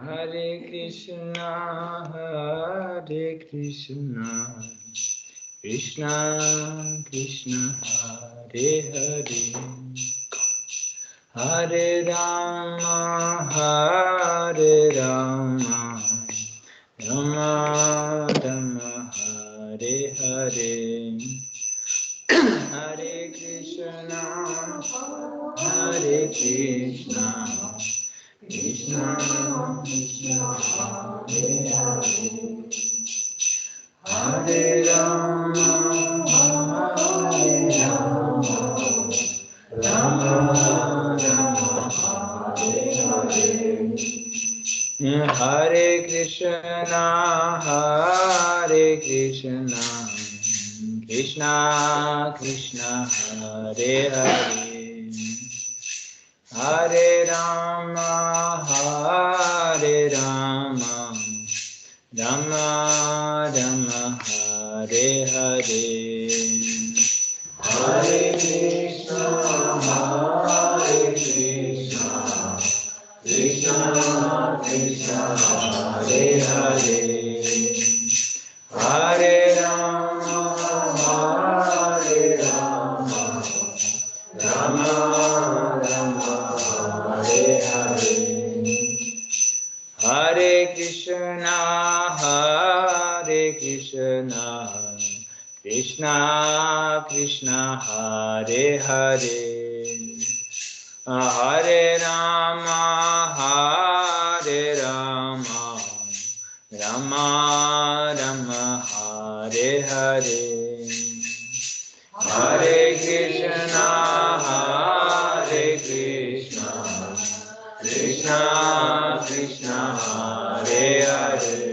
Hare Krishna, Krishna Krishna, Hare Hare, Hare Rama, Rama Rama, Hare Hare, Hare Krishna, Krishna Krishna, Hare Hare, Hare Rama, Rama Rama, Hare Hare, Hare Krishna, Krishna Krishna, Hare Hare, Hare Rama, Rama Rama, Hare Hare, Hare Krishna, Krishna Krishna, Hare Hare, Hare Rama, Rama Rama, Hare Hare, Hare Krishna, Krishna Krishna, Hare Hare, Hare Rama, Rama Rama, Hare Hare, Hare Krishna, Krishna Krishna, Hare Hare, Hare Rama, Rama Rama, Hare Hare, Hare Krishna, Krishna Krishna, Hare Hare,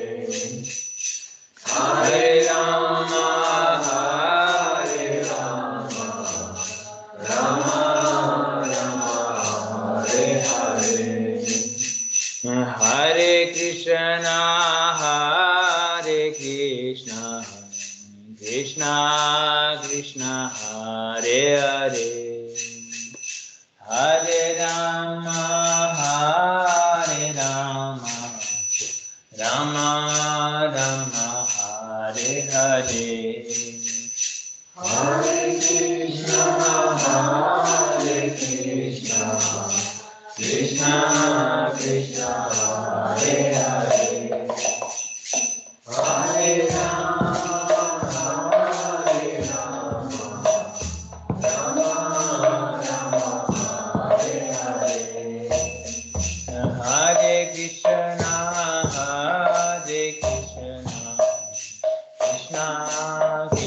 Hare Rama, Rama Rama, Hare Hare, Hare Krishna, Krishna Krishna, Hare Hare, Hare Rama, Rama Rama, Hare Hare, Hare Krishna, Krishna Krishna, Hare Hare, Hare Rama, Rama Rama, Hare Hare, Hare Krishna, Krishna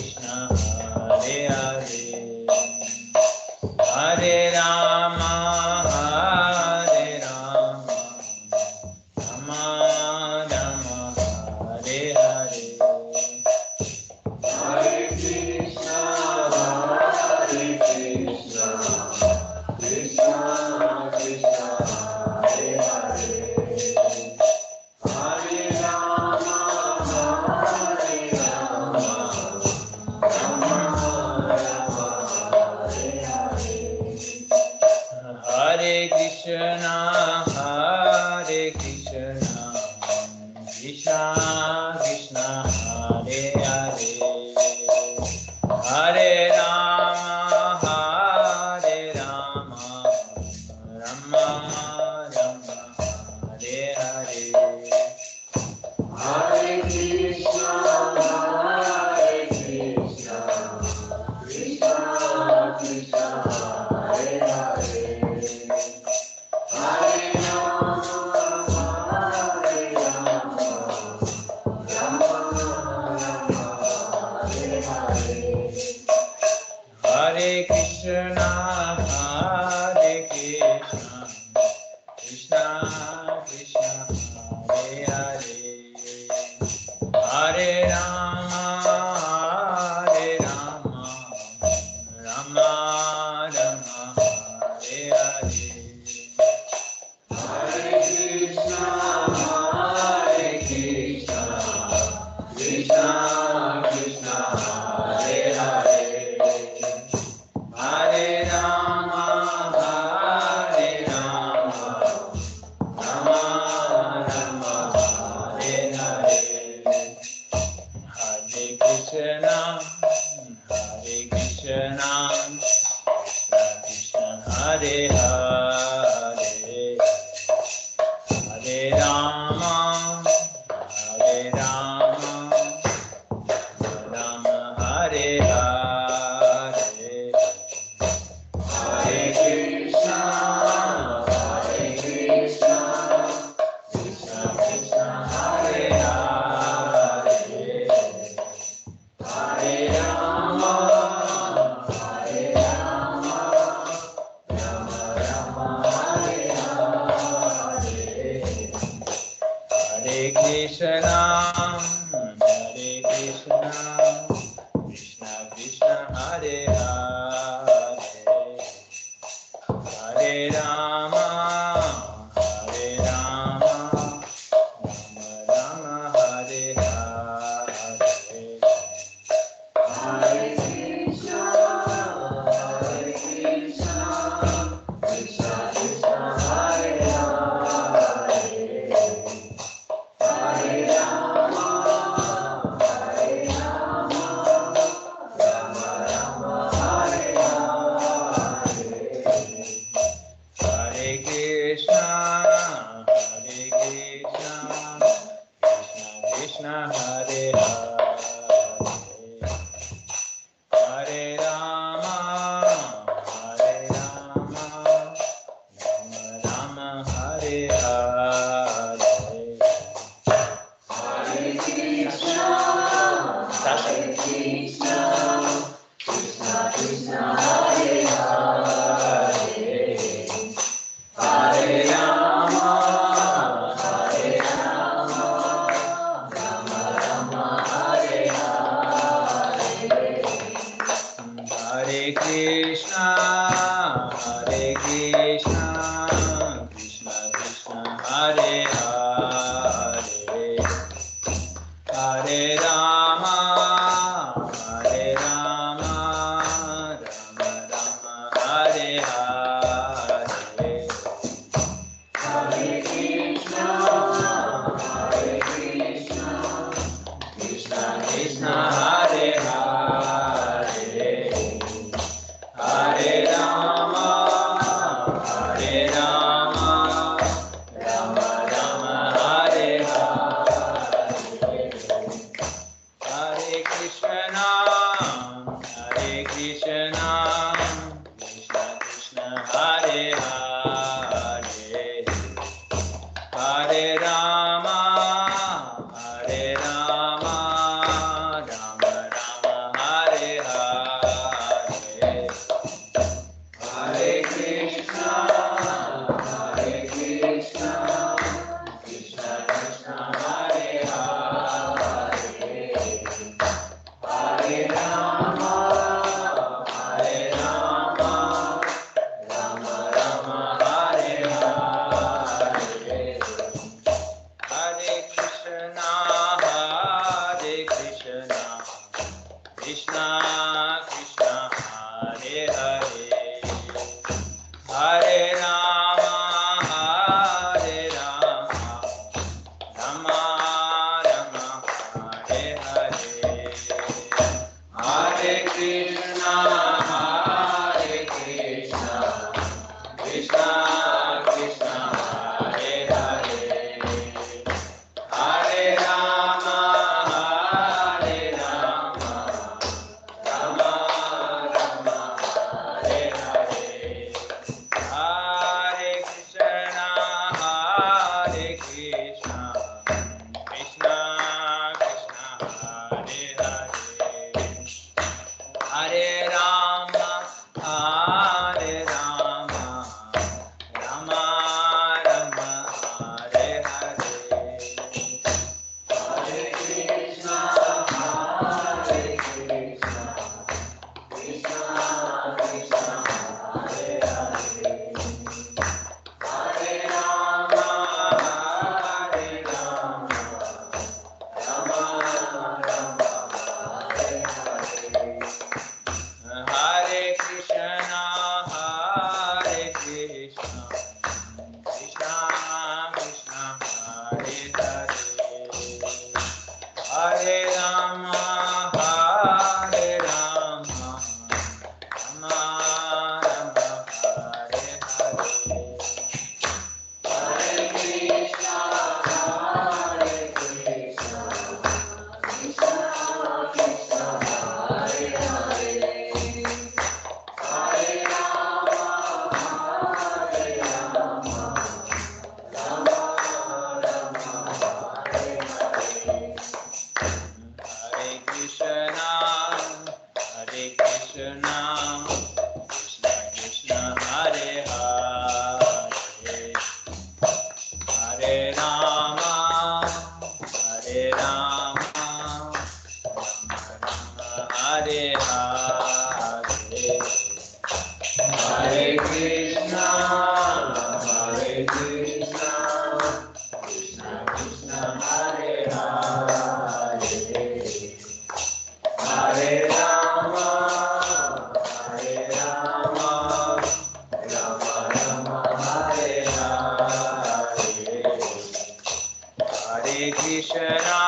Krishna, Hare Hare, Hare Rama, Rama Rama, Hare Hare, Hare Krishna, Krishna Krishna, Hare Hare, Hare Rama, Rama Rama, Hare Hare, Hare Krishna, Krishna Krishna, Hare Hare, Hare Rama, Rama Rama, Hare Hare, Hare Krishna, Krishna Krishna, Hare Hare, Hare Rama, Rama Rama, Hare Hare, Hare Krishna, Krishna Krishna, Hare Hare, Hare Rama, Rama Krishna, Krishna Krishna, Hare Hare, Hare Rama, Hare Rama, Rama Rama, Hare Hare. Hare Krishna, Krishna Krishna, Hare Hare, Hare Rama, Hare Rama, Rama Rama, Hare Hare. Hare Krishna, Krishna Krishna, Hare Hare, Hare Rama, Hare Rama, Rama Rama, Hare Hare. Hare Krishna, Krishna Krishna, Hare Hare, Hare Rama, Hare Rama, Rama Rama, Hare Hare. Hare Krishna, Krishna Krishna, Hare Hare, Hare Rama, Hare Rama, Rama Rama, Hare Hare. Hare Krishna, Krishna Krishna, Hare Hare, Hare Rama, Hare Rama, Rama Rama, Hare Hare. Hare Krishna, Krishna Krishna, Hare Hare, Hare Rama, Hare Rama, Rama Rama, Hare Hare. Hare Krishna, Krishna Krishna, Hare Hare, Hare Rama, Hare Rama, Rama Rama, Hare Hare. Hare Krishna, Krishna Krishna, Hare Hare, Hare Rama, Hare Rama, Rama Rama, Hare Hare. Hare Krishna, Krishna Krishna, Hare Hare, Hare Rama, Hare Rama, Rama Rama, Hare Hare. Hare Krishna, Krishna Krishna Hare Hare, Hare Rama, Hare Rama, Rama Rama, Hare Hare, Hare Krishna,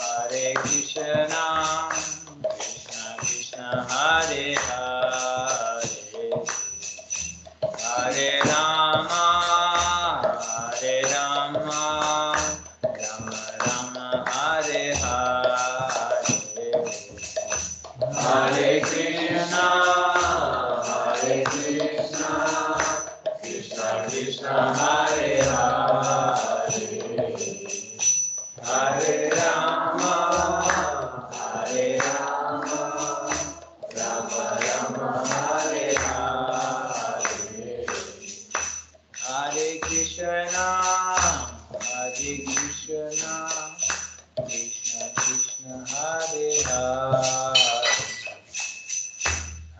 Hare Krishna, Krishna Krishna, Hare Hare, Hare Rama, Hare Rama, Rama Rama, Hare Hare, Hare Krishna, Hare Krishna, Krishna Krishna, Hare Hare, Hare Rama, Hare Rama, Rama Rama, Hare Hare, Hare Krishna, Hare Krishna, Krishna Krishna, Hare Hare,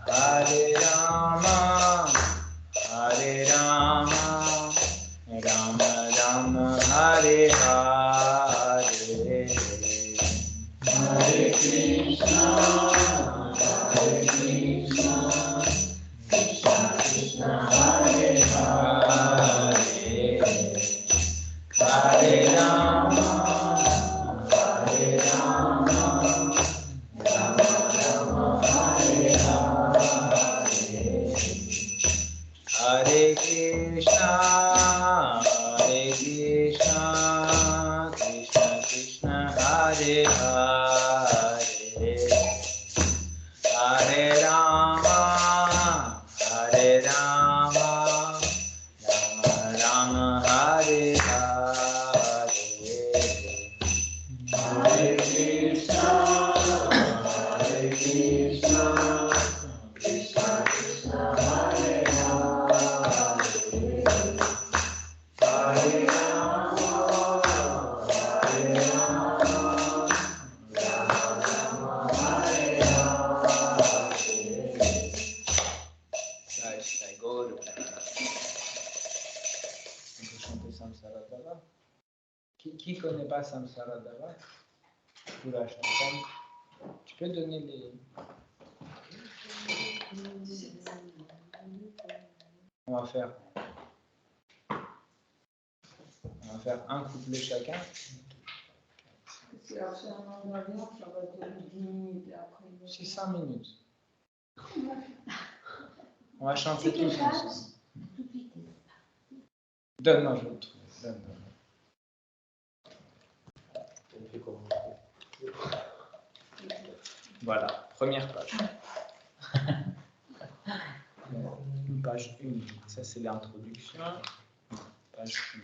Hare Rama, Hare Rama, Rama Rama, Hare Hare, Hare Krishna, Hare Krishna, Krishna Krishna, Hare Hare, Hare Rama, Hare Rama, Rama Rama, Hare Hare, Hare Krishna, Hare Krishna, Krishna Krishna, Hare Hare, Hare Rama, Hare Rama, Rama Rama, Hare Hare, Hare Krishna, Hare Krishna, Krishna Krishna, Hare Hare, Hare Rama, Hare Rama, Rama Rama, Hare Hare. Jai Shri Gaur Premanand. On peut chanter Samsara Dava. Qui connaît pas Samsara Dava? Ou là, je t'entends. Tu peux donner les... On va faire un couplet chacun. C'est un endroit, ça va durer 10 minutes après. C'est 5 minutes. On va chanter tous ensemble. Donne-moi, je le trouve. Donne-moi. Voilà, première page. Page 1, ça c'est l'introduction. Page 1.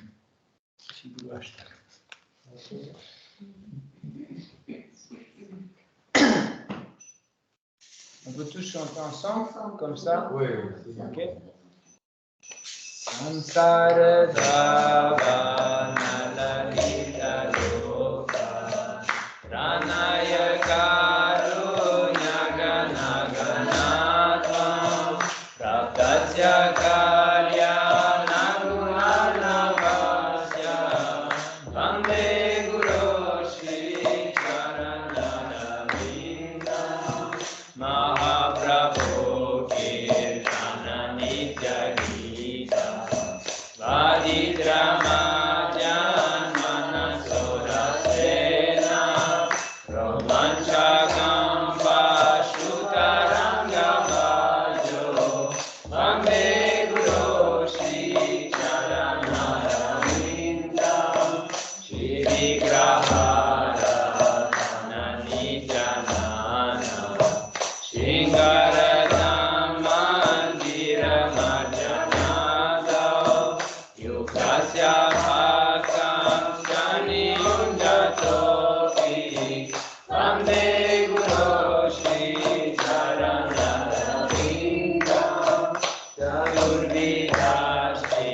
On peut tous chanter ensemble, comme ça? Oui. Ok. Samsara Dava Nalalita Loka Pranaya Karunya Gana Ganatvam Praptasya Kalyana Gunarnavasya Vande Guru Shri Charanaravinda Mahaprabhu Kirtana Nitya Gita Vadidramadyan Manasorasena Romanchakam Pashutarangavajo Vande Guru Shri Charanaravinda Shri Vigrahara Nityanana Shingaradam Mandira Marjanada Yuktasya Bhaktam Janiyunjatopi Vande Guru Shri Charanaravinda Chayurvidashti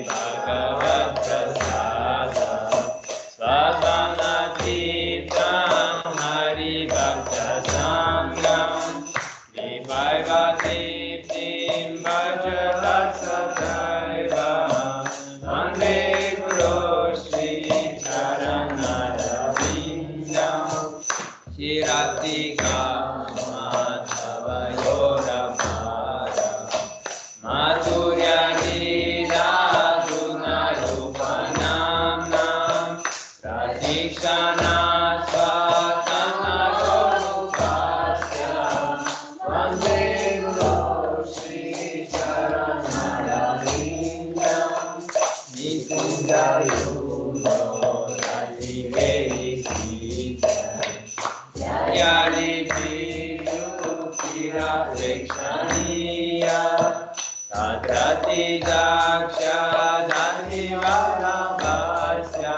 Bhagavad Prasada Svatanatitam Hari Bhakta Sangam Vivaivatiptim Bhajatat Sadaiva Vande Vikshana Svatanagopasya Vande Guru Shri Charanarindam Nikunjayuno Radiveki Yadi Pidukira Vikshaniya Tadrati Daksha Dhanivara Bhasya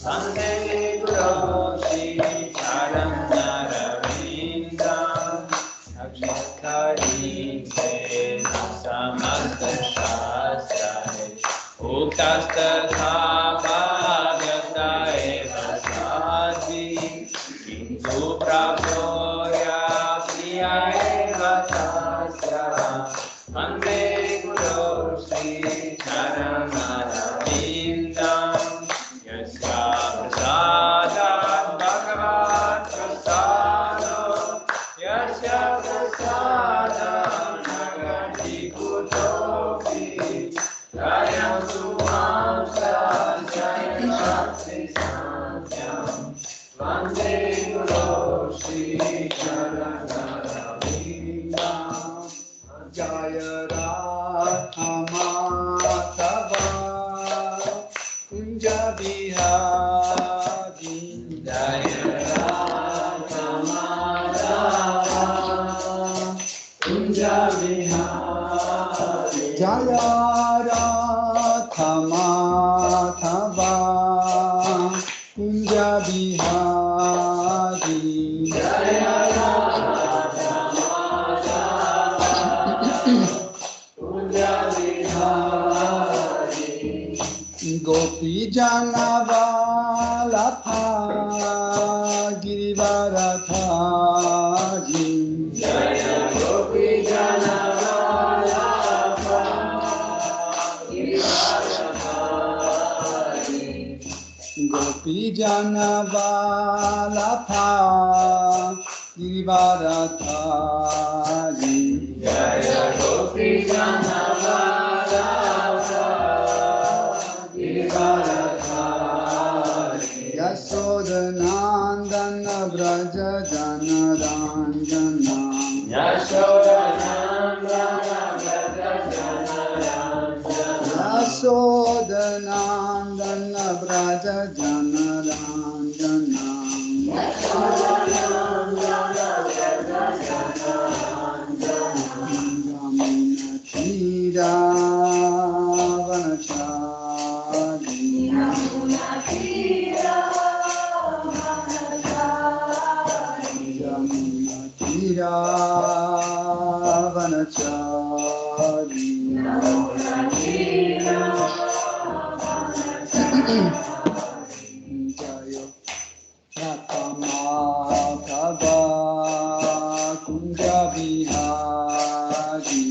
Vande Guru Shri Charanarindam Akshakharite Samasta Shastrare Uktastatha Bhavyata Eva Sadhi Kintu Prabhoya Priya Eva Tasya Vande Guru Shri Charanarindam Yasya Prasadat Bhagavat Prasado Yasya Prasadat Nagati Kutopi Jayam Sumam Sajayam Shakti Santyam Vande Guru Shri Charanarindam Jaya Radha Madhava Kunja Bihari Jaya Radha Madhava Kunja Bihari Jaya Radha Madhava Kunja Bihari Jaya Radha Kunja Bihari Gopi Janavalabha Girivaradhari Jaya Gopi Janavalabha Girivaradhari Gopi Janavalabha Girivaradhari Jaya Gopi Janavalabha Yashodanandana Braja Janaranjana Yashodanandana Braja Janaranjana Yashodanandana Braja Janaranjana Yashodanandana Braja Janaranjana Yamuna Tira Vanachari Jayo Ratamadhava Kunja Bihari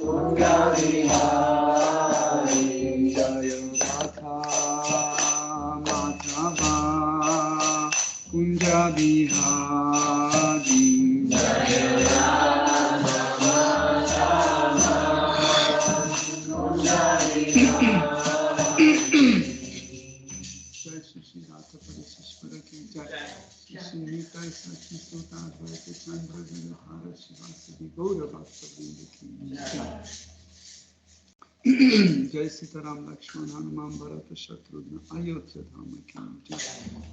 Kunja Bihari Jayo Ratamadhava Kunja Bihari जय सीताराम लक्ष्मण हनुमान भरत शत्रुघ्न अयोध्या धाम की जय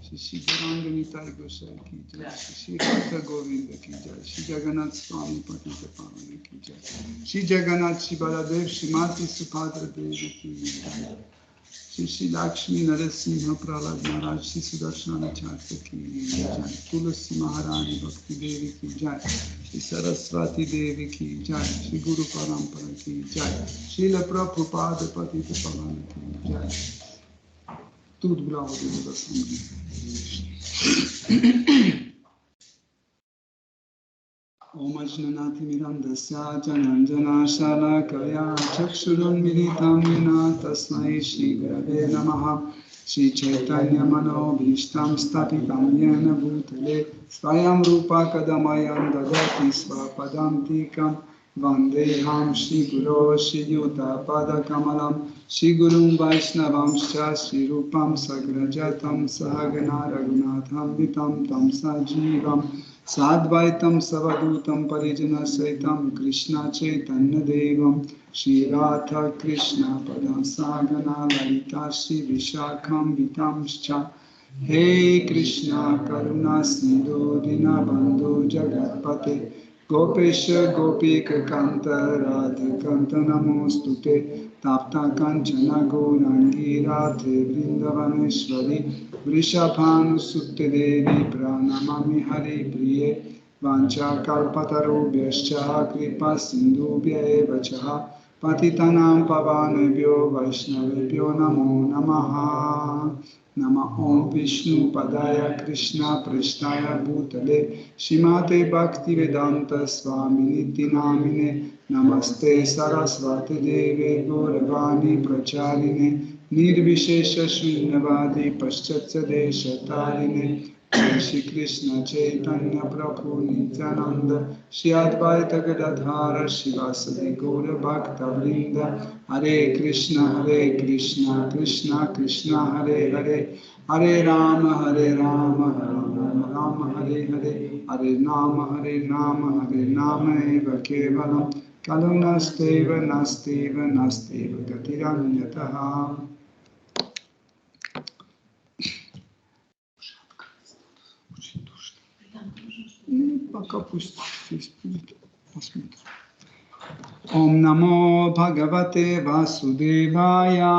श्री श्री गौरांगनीताय गोसाई की जय श्री श्री राधा गोविंद की जय श्री जगन्नाथ स्वामी पतित पावन की जय श्री जगन्नाथ श्री बलदेव श्री माता सुभद्रा देवी की जय श्री श्री लक्ष्मी नरसिंह प्रहलाद महाराज श्री सुदर्शन चार्य की जय तुलसी महारानी भक्ति देवी की जय श्री सरस्वती देवी की जय श्री गुरु परंपरा की जय श्रील प्रभुपाद पतित पावन की जय दूध बुलाओ ओम अज्ञानातिमिरन्धस्य जनञ्जनाशलाकया चक्षुरुन्मिलितं येन तस्मै श्रीगुरवे नमः श्रीचैतन्यमनोभीष्टं स्थापितं येन भूतले स्वयं रूपा कदा मह्यं ददाति स्वपदान्तिकं Vandeham Shri Guru Shri Yuta Pada Kamalam Shri Guru Vaishnavamscha Shri Rupam Sagrajatam Sahagana Raghunatham Vitam Tam Sajivam Sadvaitam Savadutam Parijana Saitam Krishna Chaitanya Devam Shri Radha Krishna Padam Sagana Lalita Shri Vishakham Vitamscha Hey Krishna Karuna Sindhu Dinabandhu Jagatpate Gopesha Gopika Kanta Radha Kanta Namostute Tapta Kanchana Gourangi Radhe Vrindavaneshwari Vrishabhanu Sukte Devi Pranamami Hari Priye Vancha Kalpatarubhyascha Kripa Sindhubhya Evacha Patitanam Pavanebhyo Vaishnavebhyo Namo Namaha Nama Om Vishnu Padaya Krishna Prashtaya Bhutale Shrimate Bhaktivedanta Swami Niti Namine Namaste Sarasvati Deve Gauravani Prachaline Nirvishesha Shunyavadi Paschatya Deshatarine Shri Krishna Chaitanya Prabhu Nityananda Shri Advaita Gadadhara Shivasadi Gaura Bhakta Vrinda Hare Krishna Krishna Krishna Hare Hare Hare Rama Hare Rama Hare Hare Hare Rama Eva Kevalam Kalunasteva Nasteva Gatiranyataha. Пока пусть здесь будет. Посмотрим. Om Namo Bhagavate Vasudevaya.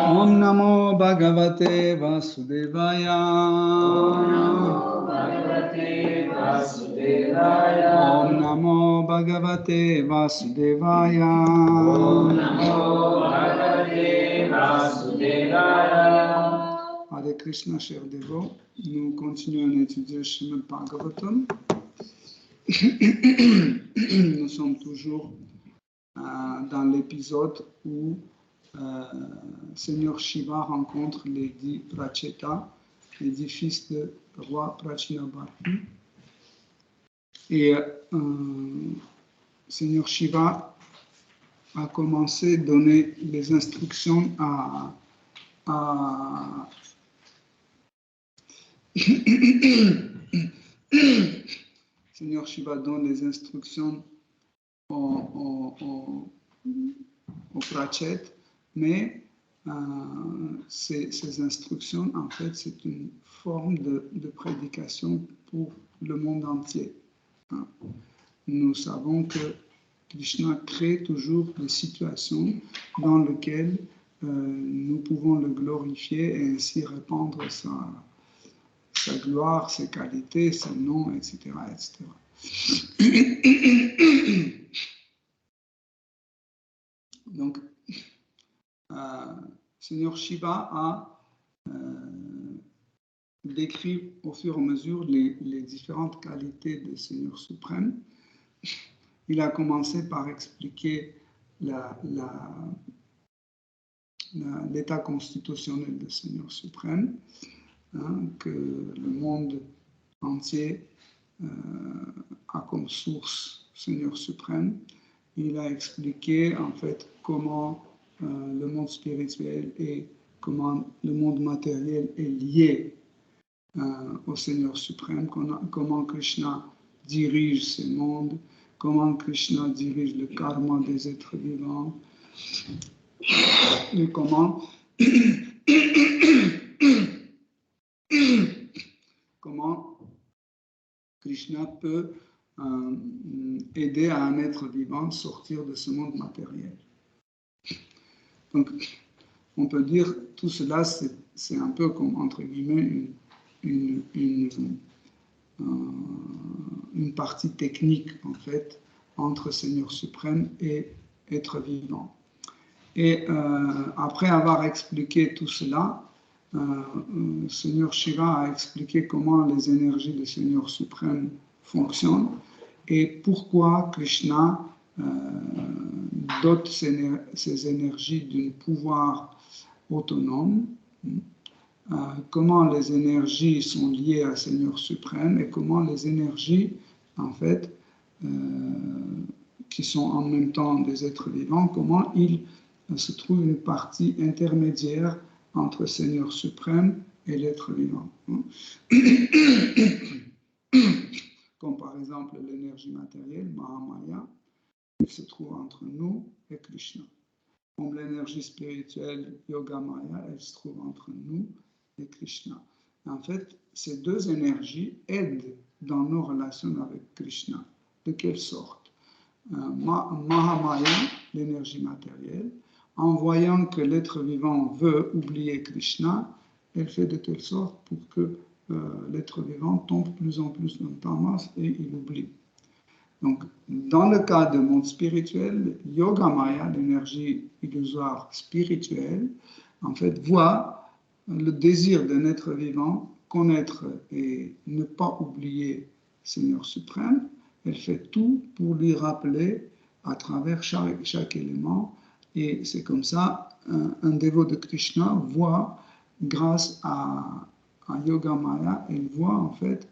Om Namo Bhagavate Vasudevaya. Om Namo Bhagavate Vasudevaya. Om Namo Bhagavate Vasudevaya. Hare Krishna, chers dévots, nous continuons à étudier le Srimad Bhagavatam. Nous sommes toujours dans l'épisode où Seigneur Shiva rencontre les 10 Prachetas, les 10 fils de roi Prachinabarhu. Et Seigneur Shiva a commencé à donner les instructions à Seigneur Shiva donne les instructions aux Prachets, mais ces instructions, en fait, c'est une forme de prédication pour le monde entier. Nous savons que Krishna crée toujours des situations dans lesquelles nous pouvons le glorifier et ainsi répandre sa gloire, ses qualités, ses noms, etc. Donc, Seigneur Shiva a décrit au fur et à mesure les différentes qualités du Seigneur suprême. Il a commencé par expliquer l'état constitutionnel du Seigneur suprême, que le monde entier a comme source Seigneur suprême. Il a expliqué en fait comment le monde spirituel et comment le monde matériel est lié au Seigneur suprême, comment Krishna dirige ce monde, comment Krishna dirige le karma des êtres vivants, et comment Krishna peut aider à un être vivant à sortir de ce monde matériel. Donc, on peut dire tout cela, c'est un peu comme, entre guillemets, une partie technique, en fait, entre Seigneur suprême et être vivant. Et après avoir expliqué tout cela, Seigneur Shiva a expliqué comment les énergies du Seigneur suprême fonctionnent et pourquoi Krishna dote ces énergies d'un pouvoir autonome comment les énergies sont liées à Seigneur suprême et comment les énergies, en fait, qui sont en même temps des êtres vivants, comment il se trouve une partie intermédiaire entre Seigneur suprême et l'être vivant. Comme par exemple l'énergie matérielle, Mahamaya, il se trouve entre nous et Krishna. Comme l'énergie spirituelle, Yogamaya, elle se trouve entre nous et Krishna. En fait, ces deux énergies aident dans nos relations avec Krishna. De quelle sorte? Mahamaya, l'énergie matérielle, en voyant que l'être vivant veut oublier Krishna, elle fait de telle sorte pour que l'être vivant tombe de plus en plus dans le tamas et il oublie. Donc, dans le cas du monde spirituel, Yogamaya, l'énergie illusoire spirituelle, en fait, voit le désir d'un être vivant connaître et ne pas oublier Seigneur suprême. Elle fait tout pour lui rappeler à travers chaque élément. Et c'est comme ça, un dévot de Krishna voit, grâce à Yogamaya, il voit en fait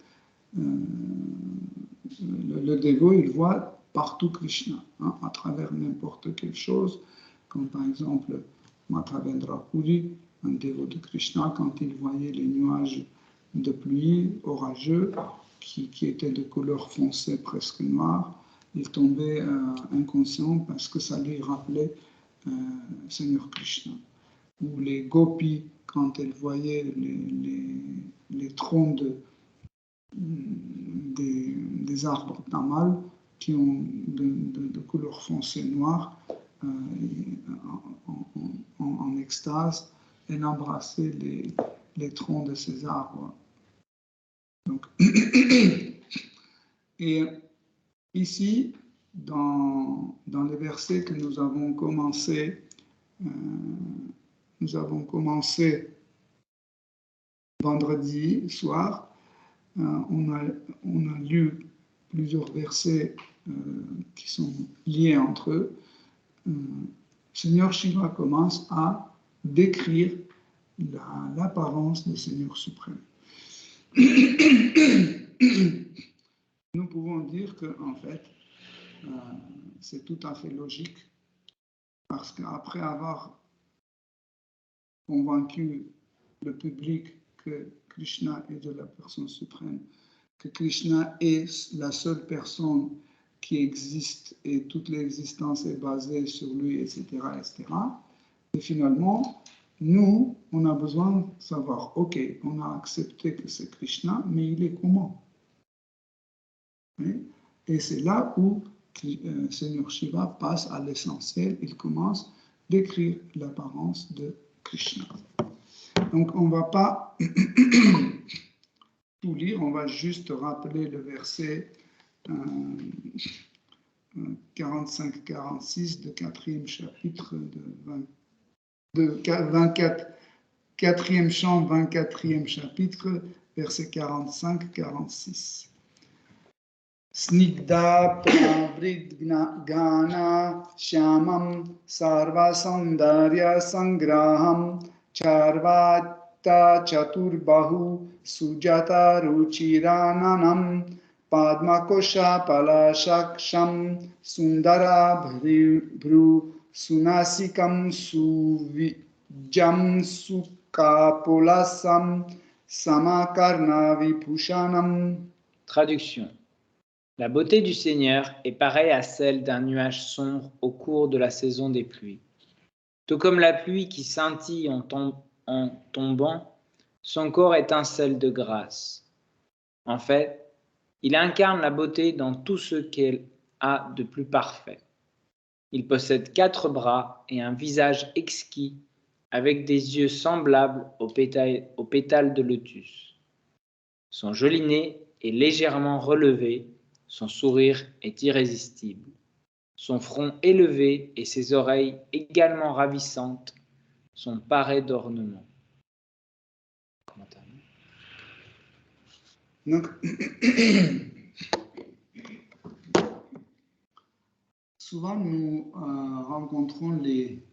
le dévot, il voit partout Krishna, hein, à travers n'importe quelle chose, comme par exemple Madhavendra Puri, un dévot de Krishna, quand il voyait les nuages de pluie orageux qui étaient de couleur foncée, presque noire, il tombait inconscient parce que ça lui rappelait Seigneur Krishna. Ou les gopis, quand elles voyaient les troncs des arbres tamal qui ont de couleur foncée noire en extase, et embrasser les troncs de ces arbres. Donc, et ici, dans les versets que nous avons commencé vendredi soir, on a lu plusieurs versets qui sont liés entre eux. Seigneur Shiva commence à décrire l'apparence du Seigneur suprême. Nous pouvons dire que, en fait, c'est tout à fait logique, parce qu'après avoir convaincu le public que Krishna est de la personne suprême, que Krishna est la seule personne qui existe et toute l'existence est basée sur lui, etc., etc. Et finalement, nous, on a besoin de savoir, ok, on a accepté que c'est Krishna, mais il est comment? Et c'est là où Seigneur Shiva passe à l'essentiel, il commence à décrire l'apparence de Krishna. Donc on ne va pas tout lire, on va juste rappeler le verset 45-46 du 4e chapitre de 24, 4e chant, 24e chapitre, verset 45-46. Snigdha pravridgana shyamam sarva saundarya sangraham charvata chaturbahu sujata ruchirananam padmakosha palashaksham sundara bhru sunasikam suvijam sukapulasam samakarna vipushanam. Traduction. La beauté du Seigneur est pareille à celle d'un nuage sombre au cours de la saison des pluies. Tout comme la pluie qui scintille en tombant, son corps étincelle de grâce. En fait, il incarne la beauté dans tout ce qu'elle a de plus parfait. Il possède 4 bras et un visage exquis, avec des yeux semblables aux pétales de lotus. Son joli nez est légèrement relevé, son sourire est irrésistible. Son front élevé et ses oreilles également ravissantes sont parées d'ornements. Donc, souvent nous rencontrons les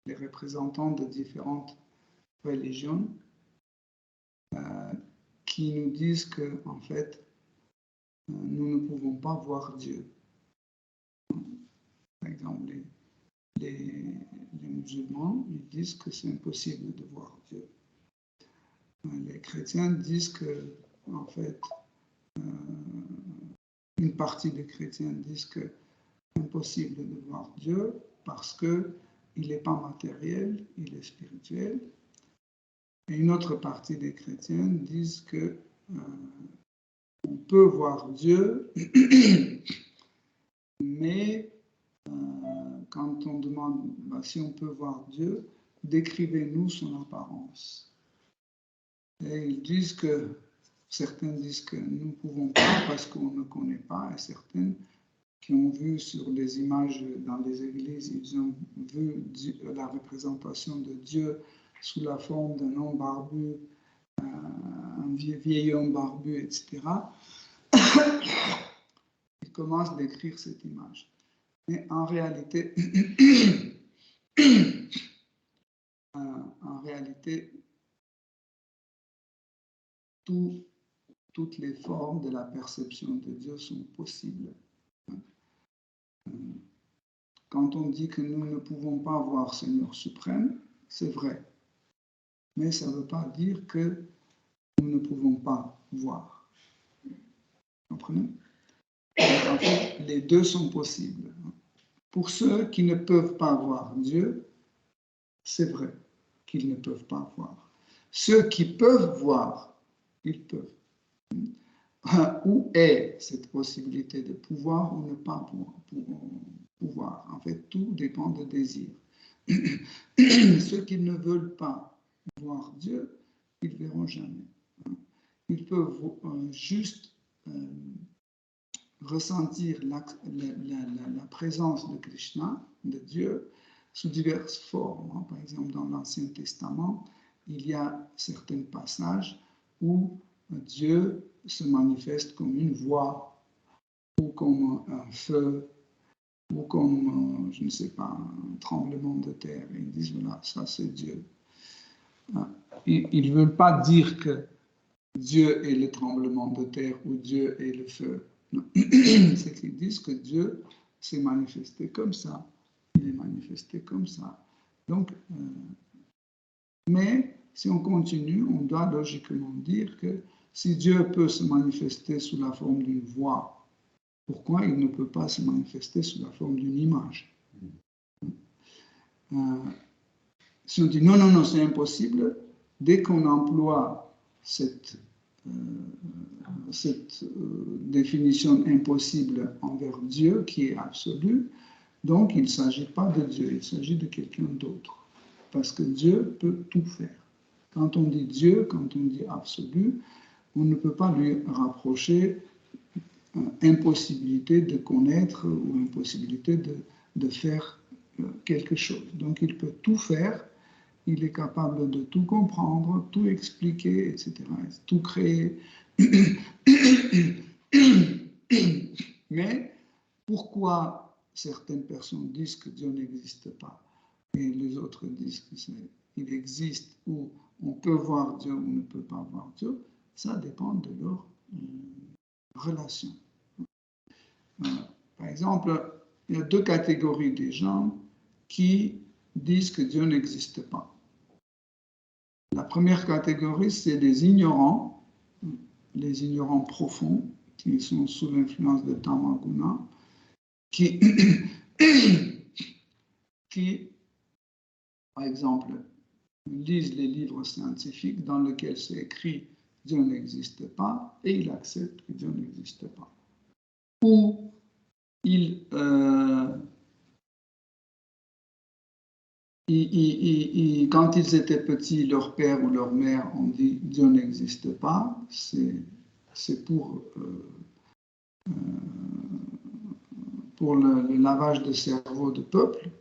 les représentants de différentes religions qui nous disent que, en fait, nous ne pouvons pas voir Dieu. Par exemple, les musulmans, ils disent que c'est impossible de voir Dieu. Les chrétiens disent que, en fait, une partie des chrétiens disent que c'est impossible de voir Dieu parce qu'il n'est pas matériel, il est spirituel. Et une autre partie des chrétiens disent que on peut voir Dieu, mais quand on demande si on peut voir Dieu, décrivez-nous son apparence. Et ils disent que, certains disent que nous ne pouvons pas parce qu'on ne connaît pas, et certains qui ont vu sur les images dans les églises, ils ont vu la représentation de Dieu sous la forme d'un homme barbu, un vieil homme barbu, etc. Ils commencent à décrire cette image. Mais en réalité, toutes les formes de la perception de Dieu sont possibles. Quand on dit que nous ne pouvons pas voir Seigneur suprême, c'est vrai. Mais ça ne veut pas dire que nous ne pouvons pas voir. Vous comprenez? En fait, les deux sont possibles. Pour ceux qui ne peuvent pas voir Dieu, c'est vrai qu'ils ne peuvent pas voir. Ceux qui peuvent voir, ils peuvent. Où est cette possibilité de pouvoir ou ne pas pouvoir? En fait, tout dépend de désir. Ceux qui ne veulent pas voir Dieu, ils ne verront jamais. Ils peuvent juste ressentir la présence de Krishna, de Dieu, sous diverses formes. Par exemple, dans l'Ancien Testament, il y a certains passages où Dieu se manifeste comme une voix, ou comme un feu, ou comme, je ne sais pas, un tremblement de terre. Et ils disent, voilà, ça c'est Dieu. Ils ne veulent pas dire que Dieu est le tremblement de terre ou Dieu est le feu. C'est qu'ils disent que Dieu s'est manifesté comme ça. Il est manifesté comme ça. Donc, mais si on continue, on doit logiquement dire que si Dieu peut se manifester sous la forme d'une voix, pourquoi il ne peut pas se manifester sous la forme d'une image? Si on dit non, non, non, c'est impossible, dès qu'on emploie cette définition impossible envers Dieu qui est absolue, donc il ne s'agit pas de Dieu, il s'agit de quelqu'un d'autre. Parce que Dieu peut tout faire. Quand on dit Dieu, quand on dit absolu, on ne peut pas lui rapprocher impossibilité de connaître ou impossibilité de faire quelque chose. Donc il peut tout faire, il est capable de tout comprendre, tout expliquer, etc., tout créer. Mais pourquoi certaines personnes disent que Dieu n'existe pas et les autres disent qu'il existe ou on peut voir Dieu ou ne peut pas voir Dieu, ça dépend de leur relation. Par exemple, il y a deux catégories de gens qui disent que Dieu n'existe pas. La première catégorie, c'est les ignorants profonds, qui sont sous l'influence de Tamaguna, qui, par exemple, lisent les livres scientifiques dans lesquels c'est écrit « Dieu n'existe pas » et ils acceptent que Dieu n'existe pas. Ou quand ils étaient petits, leur père ou leur mère ont dit « Dieu n'existe pas », c'est pour le lavage de cerveau de peuple.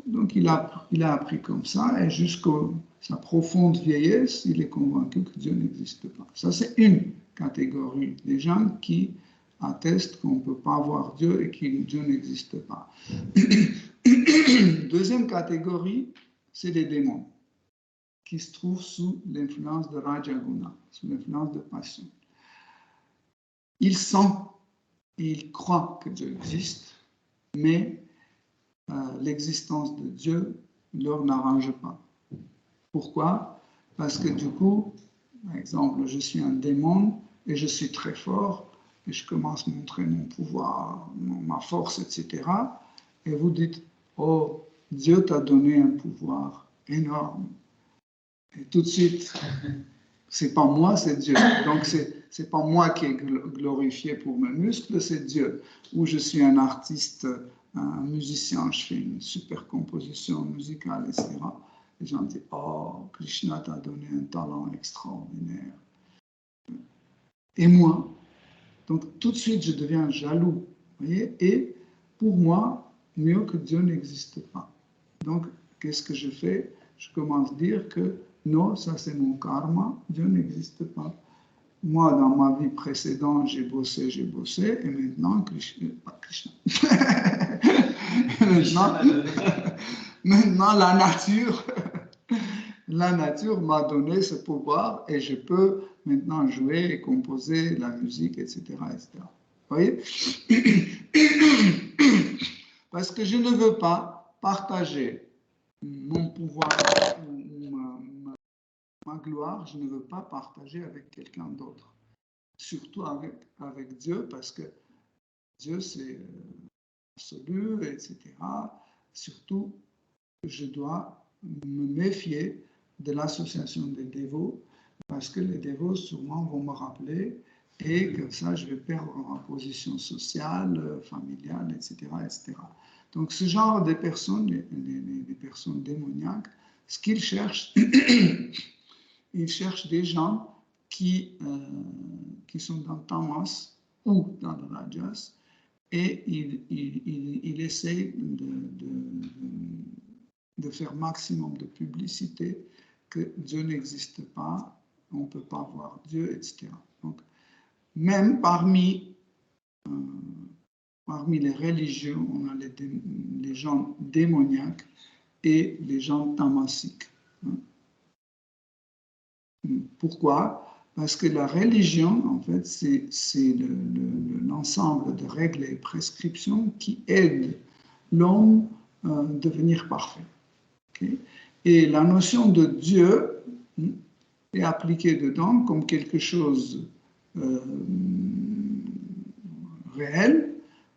Donc il a appris comme ça et jusqu'à sa profonde vieillesse, il est convaincu que Dieu n'existe pas. Ça, c'est une catégorie des gens qui attestent qu'on ne peut pas voir Dieu et que Dieu n'existe pas. Deuxième catégorie, c'est les démons qui se trouvent sous l'influence de Rajaguna, sous l'influence de passion. Ils sentent et ils croient que Dieu existe, mais l'existence de Dieu ne leur n'arrange pas. Pourquoi? Parce que du coup, par exemple, je suis un démon et je suis très fort et je commence à montrer mon pouvoir, ma force, etc. Et vous dites, oh, Dieu t'a donné un pouvoir énorme. Et tout de suite, c'est pas moi, c'est Dieu. Donc, c'est pas moi qui est glorifié pour mes muscles, c'est Dieu. Ou je suis un artiste, un musicien, je fais une super composition musicale, etc. Les gens disent, oh, Krishna t'a donné un talent extraordinaire. Et moi, donc tout de suite, je deviens jaloux. Vous voyez? Et pour moi, mieux que Dieu n'existe pas. Donc, qu'est-ce que je fais? Je commence à dire que non, ça c'est mon karma, Dieu n'existe pas. Moi, dans ma vie précédente, j'ai bossé, et maintenant, Krishna. Maintenant, la nature m'a donné ce pouvoir et je peux maintenant jouer et composer la musique, etc. etc. Vous voyez? Parce que je ne veux pas partager mon pouvoir, ma gloire, je ne veux pas partager avec quelqu'un d'autre. Surtout avec Dieu, parce que Dieu, c'est absolu, etc. Surtout, je dois me méfier de l'association des dévots, parce que les dévots sûrement vont me rappeler, et comme ça, je vais perdre ma position sociale, familiale, etc., etc. Donc, ce genre de personnes, les personnes démoniaques, ce qu'ils cherchent, ils cherchent des gens qui sont dans Tamas ou dans le Rajas, et ils essayent de faire maximum de publicité que Dieu n'existe pas, on ne peut pas voir Dieu, etc. Donc, même parmi les religions, on a les gens démoniaques et les gens tamasiques. Pourquoi? Parce que la religion, en fait, c'est l'ensemble de règles et prescriptions qui aident l'homme à devenir parfait. Okay? Et la notion de Dieu est appliquée dedans comme quelque chose réel,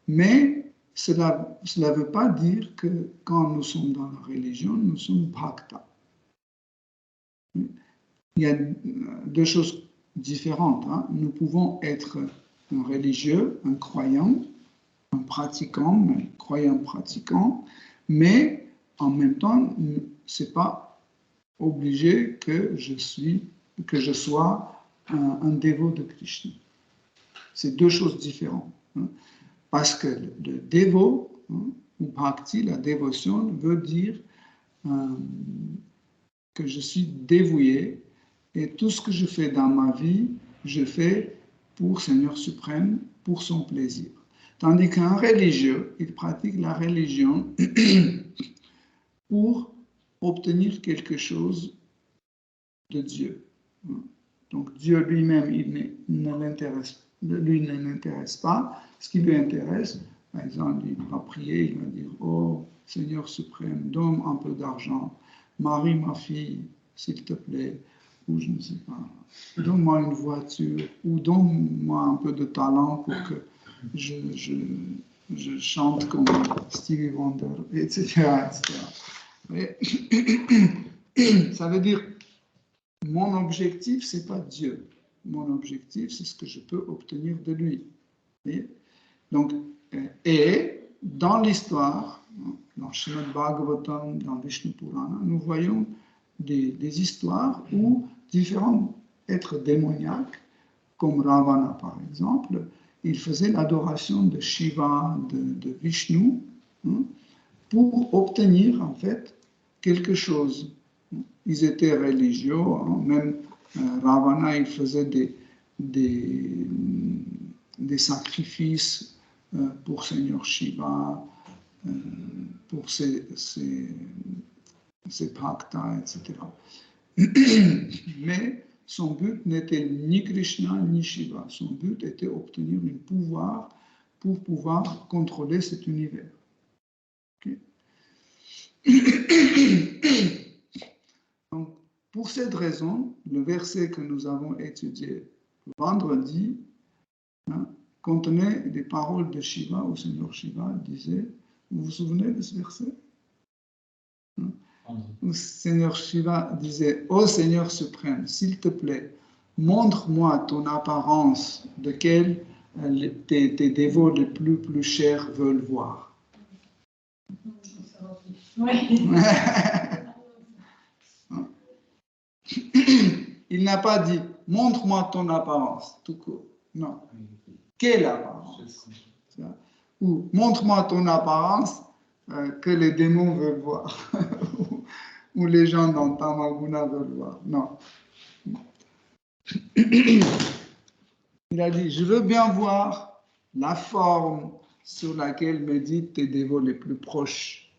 mais cela ne veut pas dire que quand nous sommes dans la religion, nous sommes bhakta. Il y a deux choses différentes. Hein. Nous pouvons être un religieux, un croyant, un pratiquant, un croyant pratiquant, mais en même temps, ce n'est pas obligé que je sois un dévot de Krishna. C'est deux choses différentes. Hein. Parce que le dévot, ou bhakti, la dévotion, veut dire que je suis dévoué et tout ce que je fais dans ma vie, je fais pour Seigneur suprême, pour son plaisir. Tandis qu'un religieux, il pratique la religion pour obtenir quelque chose de Dieu. Donc Dieu lui-même, lui ne l'intéresse pas. Ce qui lui intéresse, par exemple, il va prier, il va dire, oh Seigneur suprême, donne un peu d'argent, marie ma fille, s'il te plaît, ou je ne sais pas, donne-moi une voiture, ou donne-moi un peu de talent pour que je chante comme Stevie Wonder, etc. Mais, ça veut dire, mon objectif, ce n'est pas Dieu. Mon objectif, c'est ce que je peux obtenir de lui. Donc, et dans l'histoire, dans Srimad Bhagavatam, dans Vishnu Purana, nous voyons des histoires où différents êtres démoniaques, comme Ravana par exemple, il faisait l'adoration de Shiva, de Vishnu, pour obtenir en fait quelque chose. Ils étaient religieux, même Ravana, il faisait des sacrifices pour Seigneur Shiva, pour ses bhaktas, etc. Mais son but n'était ni Krishna ni Shiva. Son but était d'obtenir un pouvoir pour pouvoir contrôler cet univers. Okay. Donc, pour cette raison, le verset que nous avons étudié vendredi contenait des paroles de Shiva, où Seigneur Shiva disait, vous vous souvenez de ce verset? Où Seigneur Shiva disait, ô Seigneur suprême, s'il te plaît, montre-moi ton apparence de quelle tes dévots les plus chers veulent voir. Oui. Il n'a pas dit, montre-moi ton apparence, tout court. Non. Quelle apparence? Ou montre-moi ton apparence que les démons veulent voir. Ou les gens dans Tamaguna veulent voir. Non. Il a dit, je veux bien voir la forme sur laquelle méditent tes dévots les plus proches,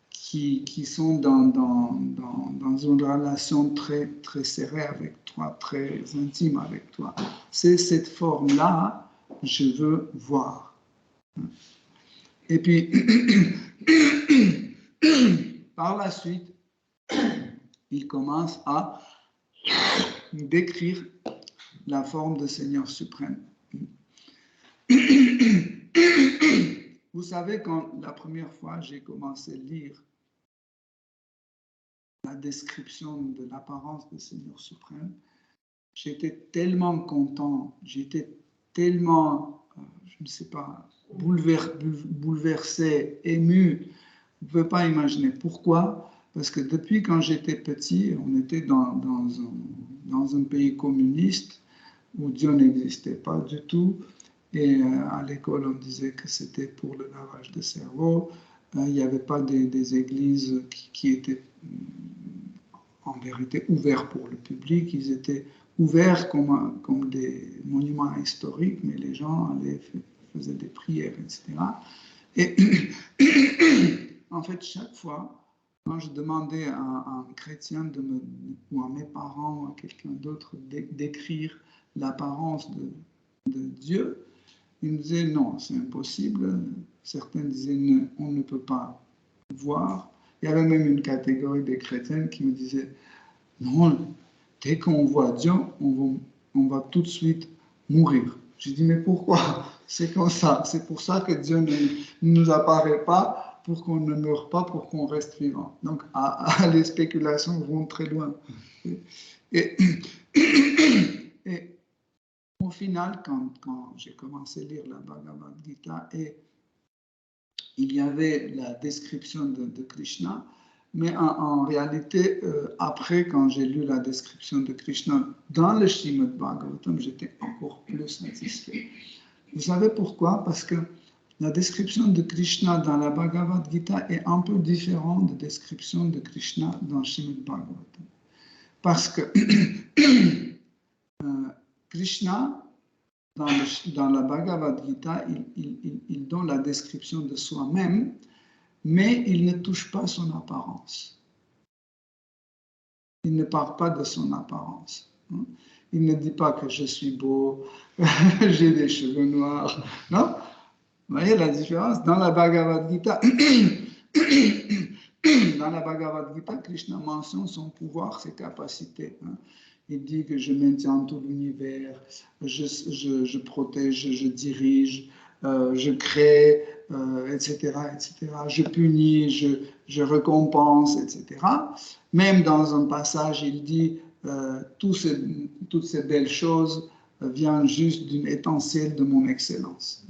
qui sont dans une relation très, très serrée avec toi, très intime avec toi. C'est cette forme-là, je veux voir. Et puis, par la suite, il commence à décrire la forme de Seigneur suprême. Vous savez, quand la première fois j'ai commencé à lire la description de l'apparence de Seigneur suprême, j'étais tellement content, j'étais tellement, je ne sais pas, bouleversé, ému. Vous ne pouvez pas imaginer. Pourquoi? Parce que depuis quand j'étais petit, on était dans un pays communiste où Dieu n'existait pas du tout. Et à l'école, on disait que c'était pour le lavage de cerveau. Il n'y avait pas des églises qui étaient en vérité ouvertes pour le public. Ils étaient ouverts comme des monuments historiques, mais les gens faisaient des prières, etc. Et en fait, chaque fois, quand je demandais à un chrétien ou à mes parents ou à quelqu'un d'autre d'écrire l'apparence de Dieu, ils me disaient non, c'est impossible. Certains disaient on ne peut pas voir. Il y avait même une catégorie de chrétiens qui me disaient non, dès qu'on voit Dieu, on va tout de suite mourir. J'ai dit mais pourquoi? C'est comme ça. C'est pour ça que Dieu ne nous apparaît pas, pour qu'on ne meure pas, pour qu'on reste vivant. Donc les spéculations vont très loin. Et au final, quand j'ai commencé à lire la Bhagavad Gita, et il y avait la description de Krishna, mais en réalité, après, quand j'ai lu la description de Krishna dans le Srimad Bhagavatam, j'étais encore plus satisfait. Vous savez pourquoi? Parce que la description de Krishna dans la Bhagavad Gita est un peu différente de la description de Krishna dans le Srimad Bhagavatam. Parce que Krishna, dans la Bhagavad Gita, il donne la description de soi-même, mais il ne touche pas son apparence. Il ne parle pas de son apparence. Il ne dit pas que je suis beau, j'ai des cheveux noirs. Non? Vous voyez la différence? Dans la Bhagavad Gita, Krishna mentionne son pouvoir, ses capacités. Il dit que je maintiens tout l'univers, je protège, je dirige, je crée, etc., etc. Je punis, je récompense, etc. Même dans un passage, il dit toutes ces belles choses viennent juste d'une étincelle de mon excellence.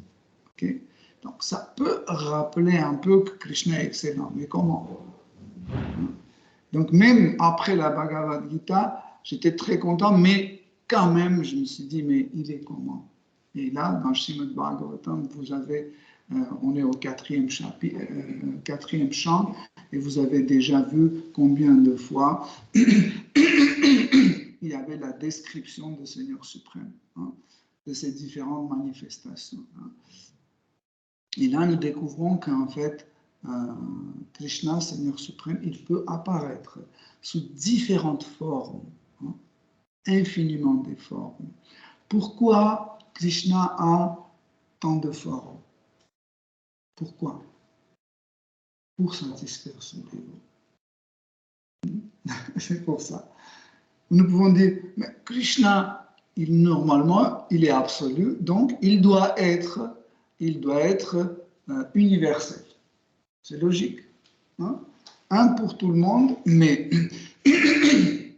Okay? Donc ça peut rappeler un peu que Krishna est excellent, mais comment? Donc même après la Bhagavad Gita, j'étais très content, mais quand même, je me suis dit, mais il est comment? Et là, dans Srimad Bhagavatam, vous avez, on est au quatrième chant, et vous avez déjà vu combien de fois il y avait la description du Seigneur suprême, de ces différentes manifestations. Et là, nous découvrons qu'en fait, Krishna, Seigneur suprême, il peut apparaître sous différentes formes, hein, infiniment des formes. Pourquoi Krishna a tant de formes? Pourquoi? Pour satisfaire son dévot. C'est pour ça. Nous pouvons dire, mais Krishna, normalement, il est absolu, donc il doit être universel. C'est logique. Hein? Un pour tout le monde, mais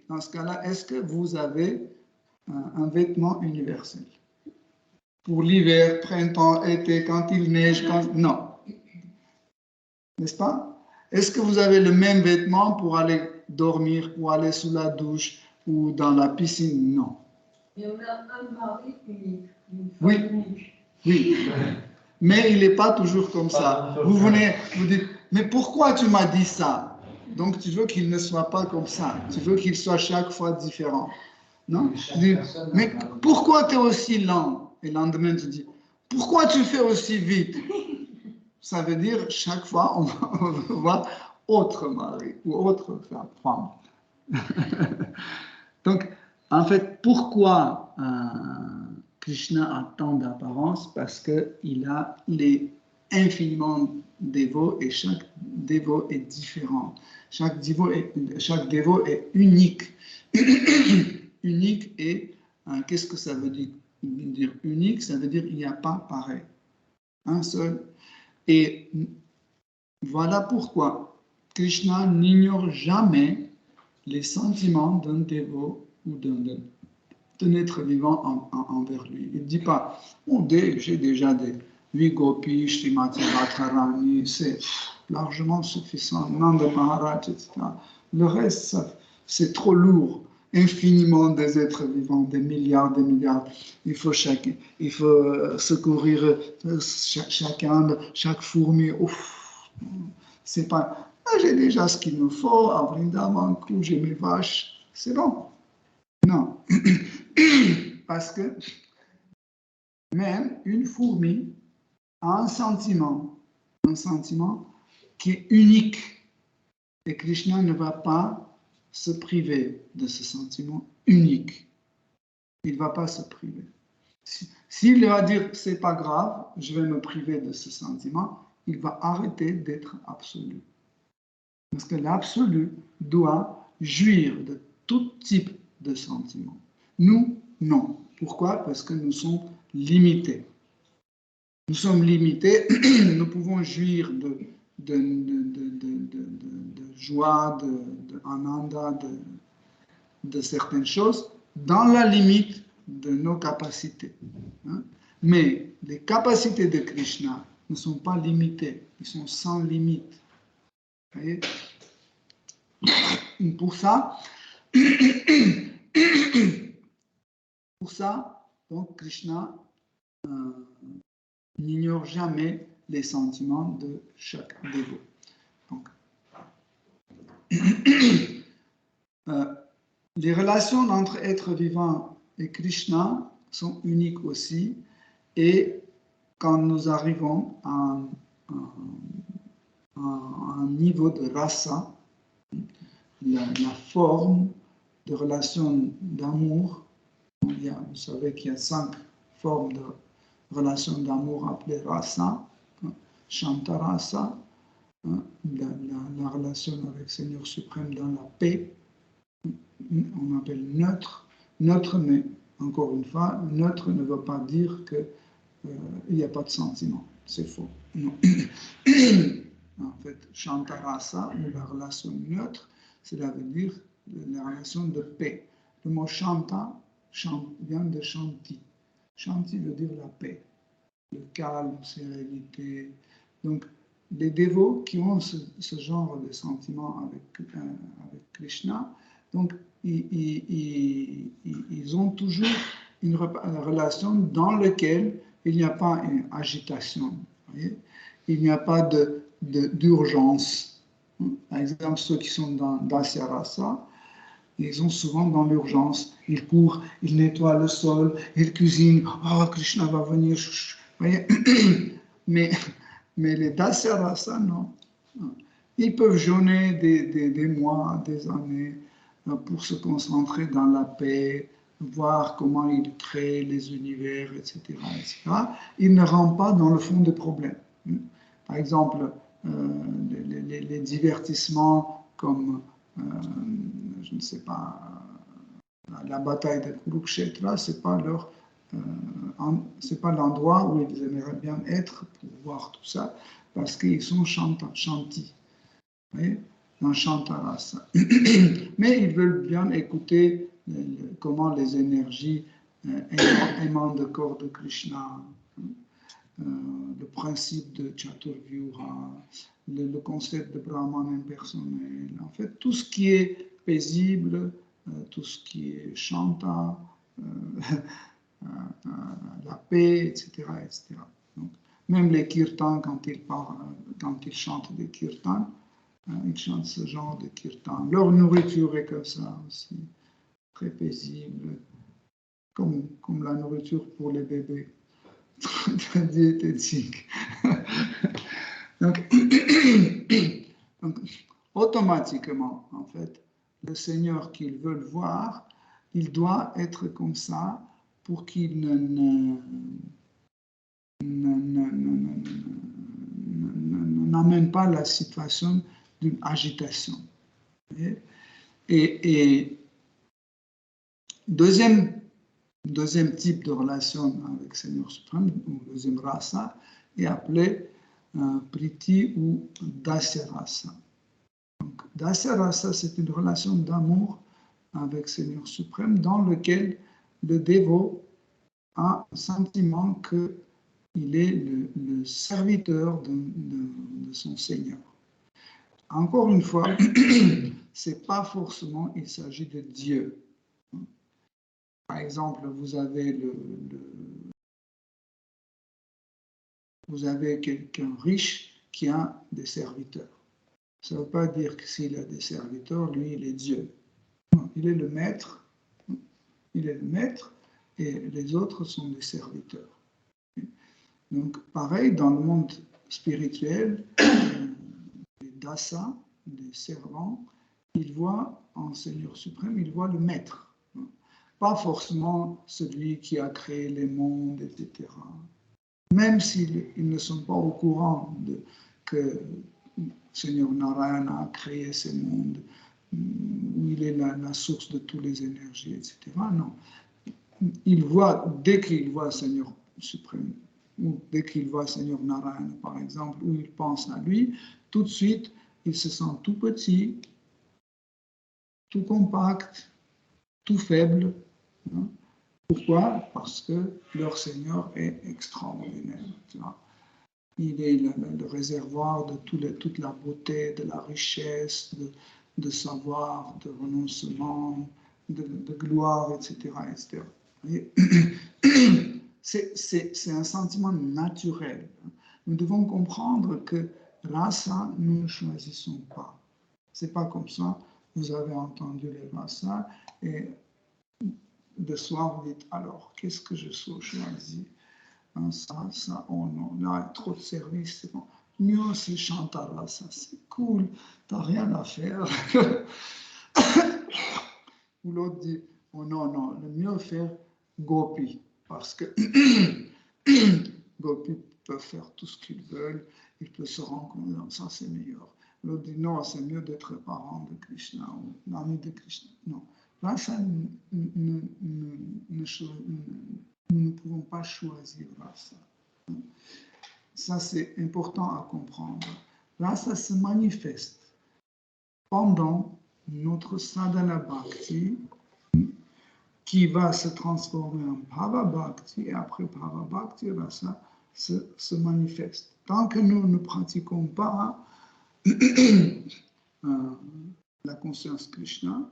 dans ce cas-là, est-ce que vous avez un vêtement universel? Pour l'hiver, printemps, été, quand il neige, non. N'est-ce pas? Est-ce que vous avez le même vêtement pour aller dormir, ou aller sous la douche, ou dans la piscine? Non. Il y en a un mari unique, une femme Oui. unique. Oui, mais il n'est pas toujours comme ça. Vous venez, vous dites, mais pourquoi tu m'as dit ça? Donc tu veux qu'il ne soit pas comme ça. Tu veux qu'il soit chaque fois différent. Non? Dis, mais pourquoi tu es aussi lent? Et le lendemain tu dis, pourquoi tu fais aussi vite? Ça veut dire chaque fois on va voir autre mari ou autre femme. Donc en fait, pourquoi Krishna a tant d'apparence? Parce qu'il est infiniment dévot et chaque dévot est différent. Chaque dévot est unique. Unique et qu'est-ce que ça veut dire unique? Ça veut dire il n'y a pas pareil. Un seul. Et voilà pourquoi Krishna n'ignore jamais les sentiments d'un dévot ou d'un être vivant envers lui. Il ne dit pas, oh, j'ai déjà des 8 gopis, Srimati Radharani, c'est largement suffisant, Nanda Maharaj, etc. Le reste, c'est trop lourd. Infiniment des êtres vivants, des milliards. Il faut secourir chacun, chaque fourmi. Ouf, c'est pas. J'ai déjà ce qu'il me faut. À Vrindavan, j'ai mes vaches. C'est bon. Non. Parce que même une fourmi a un sentiment qui est unique. Et Krishna ne va pas se priver de ce sentiment unique. Il ne va pas se priver. S'il va dire c'est pas grave, je vais me priver de ce sentiment, il va arrêter d'être absolu. Parce que l'absolu doit jouir de tout type de sentiments. Nous, non. Pourquoi? Parce que nous sommes limités. Nous sommes limités, nous pouvons jouir de joie, d'ananda, de certaines choses, dans la limite de nos capacités. Hein? Mais les capacités de Krishna ne sont pas limitées, ils sont sans limite. Vous voyez? Pour ça, donc Krishna n'ignore jamais les sentiments de chaque dévot. Donc, les relations entre êtres vivants et Krishna sont uniques aussi, et quand nous arrivons à un niveau de rasa, la forme de relation d'amour, vous savez qu'il y a 5 formes de relation d'amour appelées rasa, Shantarasa, la relation avec le Seigneur suprême dans la paix, on appelle neutre. Neutre, mais encore une fois, neutre ne veut pas dire qu'il n'y a pas de sentiment. C'est faux. Non. En fait, Shantarasa, ou la relation neutre, cela veut dire la relation de paix. Le mot Shanta vient de Shanti. Shanti veut dire la paix, le calme, sérénité. Donc, les dévots qui ont ce genre de sentiment avec Krishna, donc ils ont toujours une relation dans laquelle il n'y a pas une agitation. Voyez? Il n'y a pas d'urgence. Par exemple, ceux qui sont dans Dasya Rasa, ils sont souvent dans l'urgence. Ils courent, ils nettoient le sol, ils cuisinent. Oh, Krishna va venir. Voyez? Mais les Dasya Rasa, non. Ils peuvent jeûner des mois, des années pour se concentrer dans la paix, voir comment ils créent les univers, etc., etc. Ils ne rentrent pas dans le fond des problèmes. Par exemple, les divertissements comme, je ne sais pas, la bataille de Kurukshetra, c'est pas l'endroit où ils aimeraient bien être pour voir tout ça, parce qu'ils sont chantis. Dans Chantarasa. Mais ils veulent bien écouter comment les énergies émanent du corps de Krishna, le principe de Chaturvyuha, le concept de Brahman impersonnel, en fait, tout ce qui est paisible, tout ce qui est chanta, la paix, etc., etc. Donc, même les kirtans, quand ils chantent des kirtans, ils chantent ce genre de kirtan. Leur nourriture est comme ça aussi, très paisible, comme la nourriture pour les bébés, très diététique. donc, automatiquement, en fait, le Seigneur qu'ils veulent voir, il doit être comme ça pour qu'il n'amène pas la situation d'une agitation. Et deuxième type de relation avec le Seigneur suprême, ou deuxième rasa, est appelé priti ou dasya-rasa. Donc, dasya-rasa, c'est une relation d'amour avec le Seigneur suprême dans lequel le dévot a un sentiment qu'il est le serviteur de son Seigneur. Encore une fois, c'est pas forcément il s'agit de Dieu. Par exemple, vous avez quelqu'un riche qui a des serviteurs. Ça ne veut pas dire que s'il a des serviteurs, lui, il est Dieu. Non, il est le maître. Il est le maître et les autres sont des serviteurs. Donc, pareil, dans le monde spirituel, les dasa, les servants, ils voient en Seigneur suprême, ils voient le maître. Pas forcément celui qui a créé les mondes, etc. Même s'ils ne sont pas au courant que Seigneur Narayana a créé ces mondes, où il est la source de toutes les énergies, etc. Non. Dès qu'il voit Seigneur suprême, ou dès qu'il voit Seigneur Narayana, par exemple, où il pense à lui, tout de suite, il se sent tout petit, tout compact, tout faible. Hein. Pourquoi? Parce que leur Seigneur est extraordinaire. Tu vois. Il est le réservoir de toute la beauté, de la richesse, de savoir, de renoncement, de gloire, etc. etc. C'est un sentiment naturel. Nous devons comprendre que rasa, nous ne choisissons pas. C'est pas comme ça. Vous avez entendu les rasa et de soir, vous dites alors, qu'est-ce que je choisis? Ça, oh non, là, trop de services, c'est bon. Mieux, c'est Chantara, ça, c'est cool, t'as rien à faire. Ou l'autre dit, oh non, le mieux faire Gopi, parce que Gopi peuvent faire tout ce qu'ils veulent, ils peuvent se rencontrer, ça c'est meilleur. L'autre dit, non, c'est mieux d'être parent de Krishna ou ami de Krishna. Non, là, ça, nous ne pouvons pas choisir rasa. Ça, c'est important à comprendre. Rasa se manifeste pendant notre sadhana bhakti qui va se transformer en bhava bhakti et après bhava bhakti, rasa se manifeste. Tant que nous ne pratiquons pas la conscience Krishna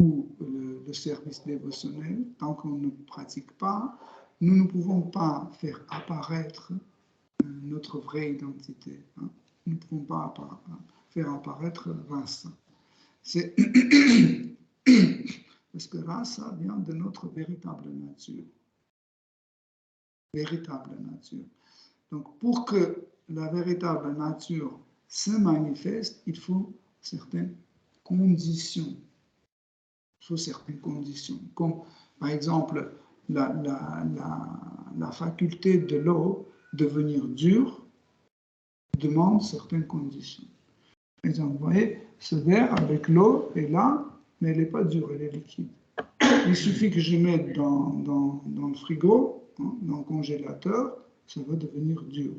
ou le service dévotionnel, tant qu'on ne pratique pas, nous ne pouvons pas faire apparaître notre vraie identité. Hein. Nous ne pouvons pas faire apparaître rasa. C'est parce que rasa vient de notre véritable nature. Véritable nature. Donc, pour que la véritable nature se manifeste, il faut certaines conditions. Il faut certaines conditions. Comme, par exemple, la faculté de l'eau de devenir dure demande certaines conditions. Par exemple, vous voyez, ce verre avec l'eau est là, mais elle n'est pas dure, elle est liquide. Il suffit que je mette dans le frigo, hein, dans le congélateur, ça va devenir dur.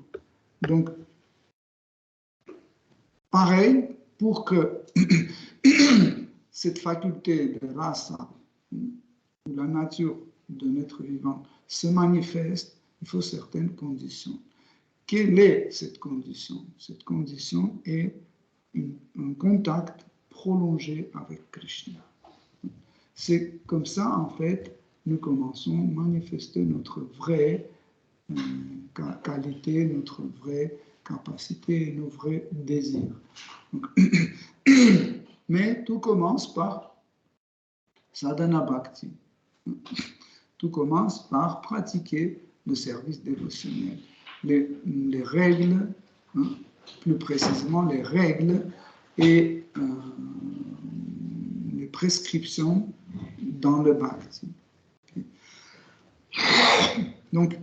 Donc, pareil, pour que cette faculté de rasa, ou la nature d'un être vivant, se manifeste, il faut certaines conditions. Quelle est cette condition? Cette condition est un contact prolongé avec Krishna. C'est comme ça, en fait, nous commençons à manifester notre vraie qualité, notre vraie capacité, nos vrais désirs. Donc, mais tout commence par sadhana bhakti. Tout commence par pratiquer le service dévotionnel. Les règles, hein, plus précisément les règles et les prescriptions dans le bhakti. Donc,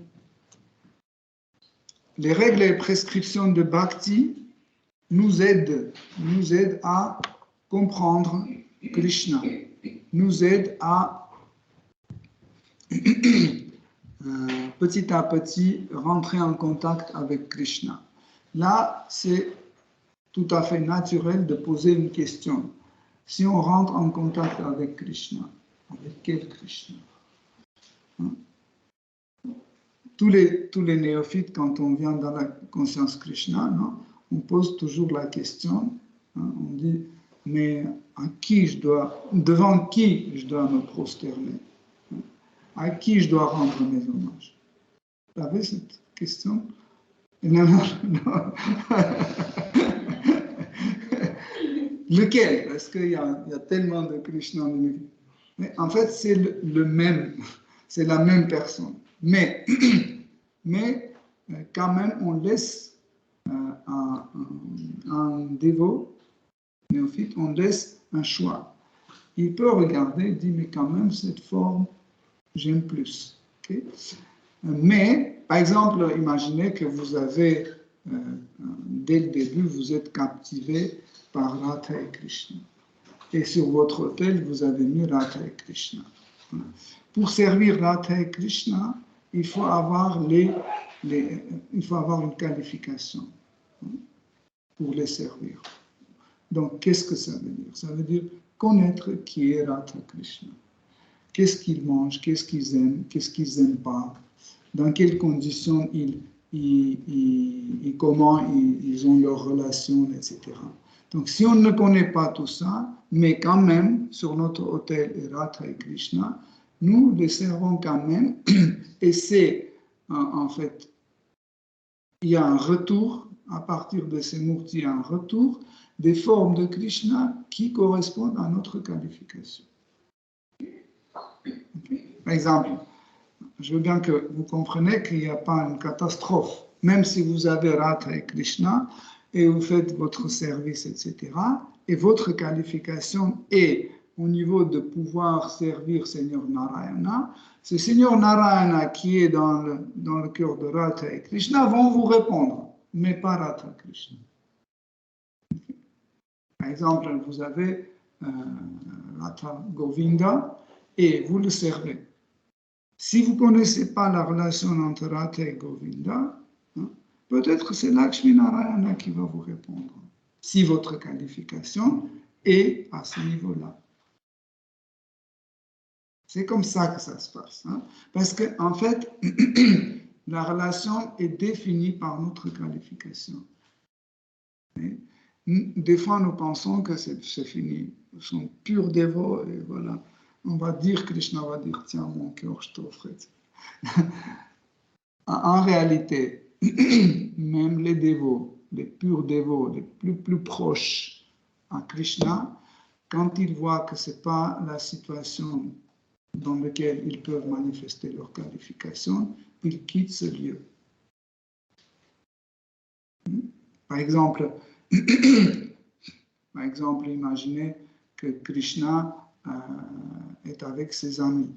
les règles et prescriptions de bhakti nous aident à comprendre Krishna, nous aident à petit à petit rentrer en contact avec Krishna. Là, c'est tout à fait naturel de poser une question. Si on rentre en contact avec Krishna, avec quel Krishna? Tous les néophytes, quand on vient dans la conscience Krishna, non, on pose toujours la question, hein, on dit, mais devant qui je dois me prosterner? À qui je dois rendre mes hommages? Vous avez cette question? Non. Lequel? Parce qu'il y a tellement de Krishna. Mais en fait, c'est le même, c'est la même personne. Mais quand même, on laisse un dévot, néophyte, on laisse un choix. Il peut regarder et dire, mais quand même, cette forme, j'aime plus. Okay? Mais, par exemple, imaginez que vous avez, dès le début, vous êtes captivé par Radha et Krishna. Et sur votre autel, vous avez mis Radha et Krishna. Pour servir Radha et Krishna, il faut avoir il faut avoir une qualification pour les servir. Donc, qu'est-ce que ça veut dire? Ça veut dire connaître qui est Radha Krishna. Qu'est-ce qu'ils mangent, qu'est-ce qu'ils aiment, qu'est-ce qu'ils n'aiment pas, dans quelles conditions comment ils ont leurs relations, etc. Donc, si on ne connaît pas tout ça, mais quand même, sur notre autel est Radha et Krishna, nous les servons quand même, et c'est, en fait, il y a un retour, à partir de ces murtis, il y a un retour des formes de Krishna qui correspondent à notre qualification. Okay? Par exemple, je veux bien que vous compreniez qu'il n'y a pas une catastrophe. Même si vous avez Radha et Krishna et vous faites votre service, etc., et votre qualification est au niveau de pouvoir servir Seigneur Narayana, ce Seigneur Narayana qui est dans le cœur de Radha et Krishna vont vous répondre, mais pas Radha et Krishna. Par exemple, vous avez Radha Govinda et vous le servez. Si vous ne connaissez pas la relation entre Radha et Govinda, hein, peut-être c'est Lakshmi Narayana qui va vous répondre, si votre qualification est à ce niveau-là. C'est comme ça que ça se passe. Hein, parce qu'en fait, la relation est définie par notre qualification. Et des fois, nous pensons que c'est fini. Nous sommes purs dévots et voilà. On va dire, Krishna va dire, tiens, mon cœur, je t'offre. En réalité, même les dévots, les purs dévots, les plus proches à Krishna, quand ils voient que ce n'est pas la situation dans laquelle ils peuvent manifester leur qualification, ils quittent ce lieu. Par exemple, Par exemple, imaginez que Krishna est avec ses amis.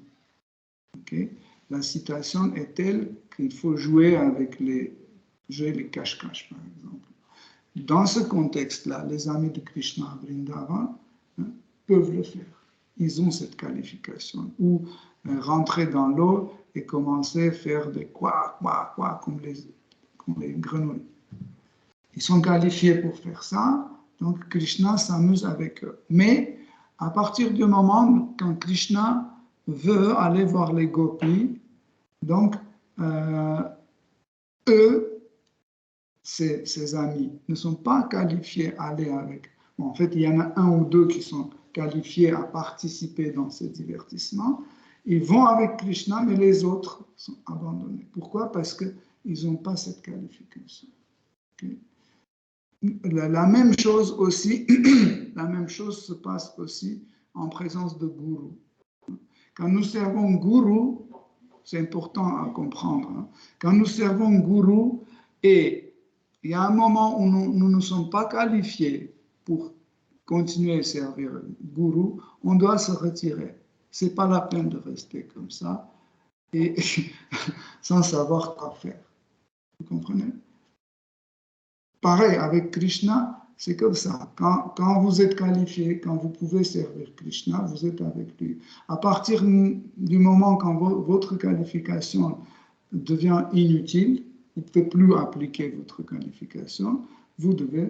Okay? La situation est telle qu'il faut jouer les cache-cache, par exemple. Dans ce contexte-là, les amis de Krishna à Vrindavan peuvent le faire. Ils ont cette qualification. Ou rentrer dans l'eau et commencer à faire des quoi, comme les grenouilles. Ils sont qualifiés pour faire ça, donc Krishna s'amuse avec eux. Mais à partir du moment quand Krishna veut aller voir les gopis, donc eux, ses amis, ne sont pas qualifiés à aller avec. Bon, en fait, il y en a un ou deux qui sont qualifiés à participer dans ce divertissement. Ils vont avec Krishna, mais les autres sont abandonnés. Pourquoi? Parce qu'ils n'ont pas cette qualification. Okay? La même chose aussi, la même chose se passe aussi en présence de gourou. Quand nous servons gourou, c'est important à comprendre. Hein? Quand nous servons gourou et il y a un moment où nous ne sommes pas qualifiés pour continuer à servir gourou, on doit se retirer. Ce n'est pas la peine de rester comme ça et sans savoir quoi faire. Vous comprenez? Pareil, avec Krishna, c'est comme ça. Quand vous êtes qualifié, quand vous pouvez servir Krishna, vous êtes avec lui. À partir du moment quand votre qualification devient inutile, vous ne pouvez plus appliquer votre qualification, vous devez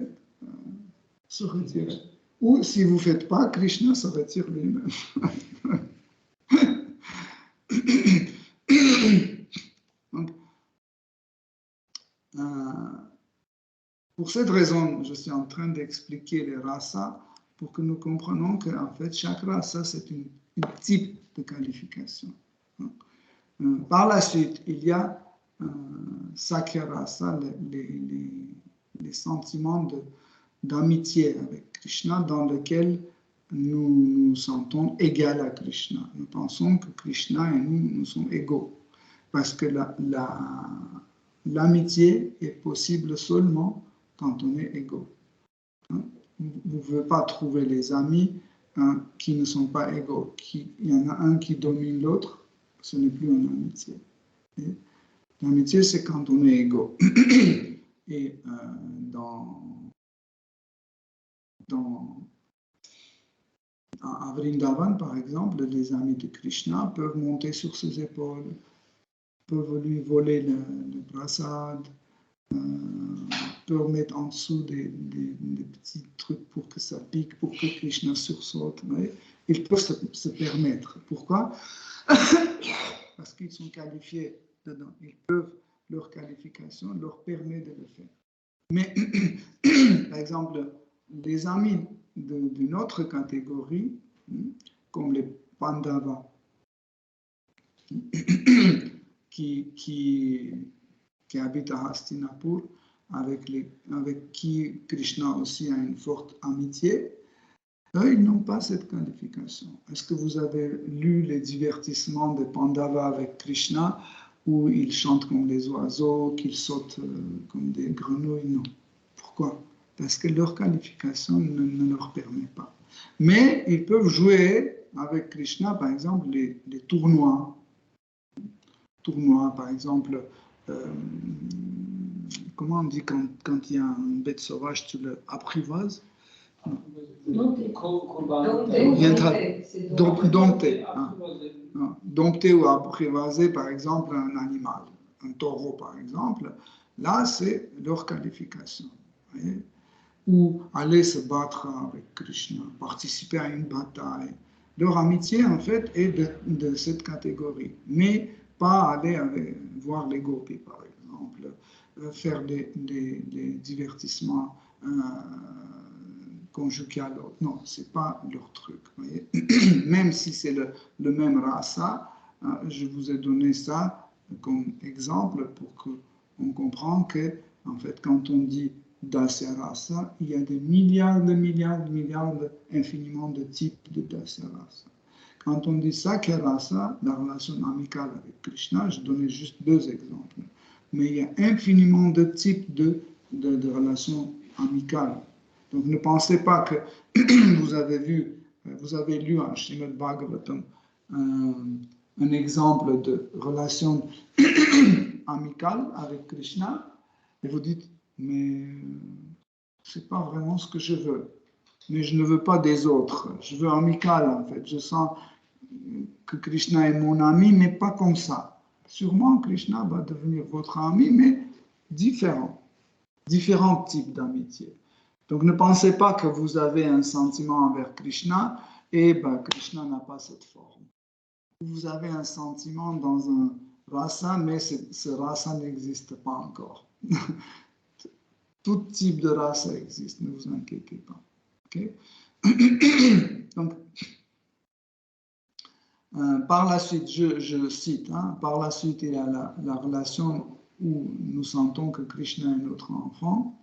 se retirer. Ou si vous ne faites pas, Krishna se retire lui-même. Donc, pour cette raison, je suis en train d'expliquer les rasas pour que nous comprenions qu'en fait, chaque rasa, c'est un type de qualification. Par la suite, il y a Sakhya rasa, les sentiments d'amitié avec Krishna dans lesquels nous nous sentons égaux à Krishna. Nous pensons que Krishna et nous sommes égaux. Parce que l'amitié est possible seulement quand on est égaux. Vous ne pouvez pas trouver les amis qui ne sont pas égaux. Il y en a un qui domine l'autre, ce n'est plus une amitié. L'amitié, c'est quand on est égaux. Et à Vrindavan, par exemple, les amis de Krishna peuvent monter sur ses épaules, peuvent lui voler le prasad, peuvent mettre en dessous des petits trucs pour que ça pique, pour que Krishna sursaute. Mais ils peuvent se permettre. Pourquoi? Parce qu'ils sont qualifiés dedans. Leur qualification leur permet de le faire. Mais, par exemple, les amis d'une autre catégorie, comme les Pandavas, qui habitent à Hastinapur, avec qui Krishna aussi a une forte amitié, eux, ils n'ont pas cette qualification. Est-ce que vous avez lu les divertissements de Pandava avec Krishna, où ils chantent comme des oiseaux, qu'ils sautent comme des grenouilles? Non. Pourquoi? Parce que leur qualification ne leur permet pas. Mais ils peuvent jouer avec Krishna, par exemple, les tournois. Tournois, par exemple, comment on dit quand il y a une bête sauvage, tu l'apprivoises? Dompter ou apprivoiser, par exemple, un animal, un taureau, par exemple. Là, c'est leur qualification. Voyez? Ou aller se battre avec Krishna, participer à une bataille. Leur amitié, en fait, est de cette catégorie. Mais pas aller voir les gopis, par exemple, faire des divertissements conjugués à l'autre. Non, ce n'est pas leur truc. Voyez. Même si c'est le même rasa, je vous ai donné ça comme exemple pour qu'on comprenne que, en fait, quand on dit Dasya rasa, il y a des milliards, infiniment de types de Dasya rasa. Quand on dit Sakhya rasa, la relation amicale avec Krishna, je donnais juste 2 exemples. Mais il y a infiniment de types de relations amicales Donc ne pensez pas que vous avez lu en Srimad Bhagavatam un exemple de relation amicale avec Krishna et vous dites, mais c'est pas vraiment ce que je veux. Mais je ne veux pas des autres. Je veux amical en fait. Je sens que Krishna est mon ami, mais pas comme ça. Sûrement Krishna va devenir votre ami, mais différent. Différents types d'amitié. Donc ne pensez pas que vous avez un sentiment envers Krishna et Krishna n'a pas cette forme. Vous avez un sentiment dans un rasa, mais ce rasa n'existe pas encore. Tout type de rasa existe, ne vous inquiétez pas. Okay? Donc, par la suite, je cite, par la suite, il y a la relation où nous sentons que Krishna est notre enfant.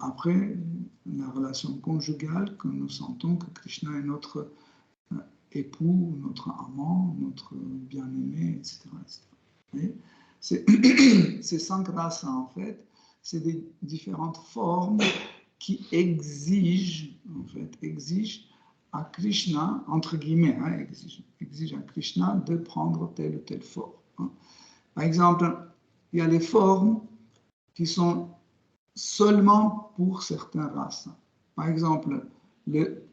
Après, la relation conjugale, que nous sentons que Krishna est notre époux, notre amant, notre bien-aimé, etc. Ces 5 races, en fait, c'est des différentes formes qui exigent à Krishna, entre guillemets, exigent à Krishna de prendre telle ou telle forme. Par exemple, il y a les formes qui sont seulement pour certaines races. Par exemple, le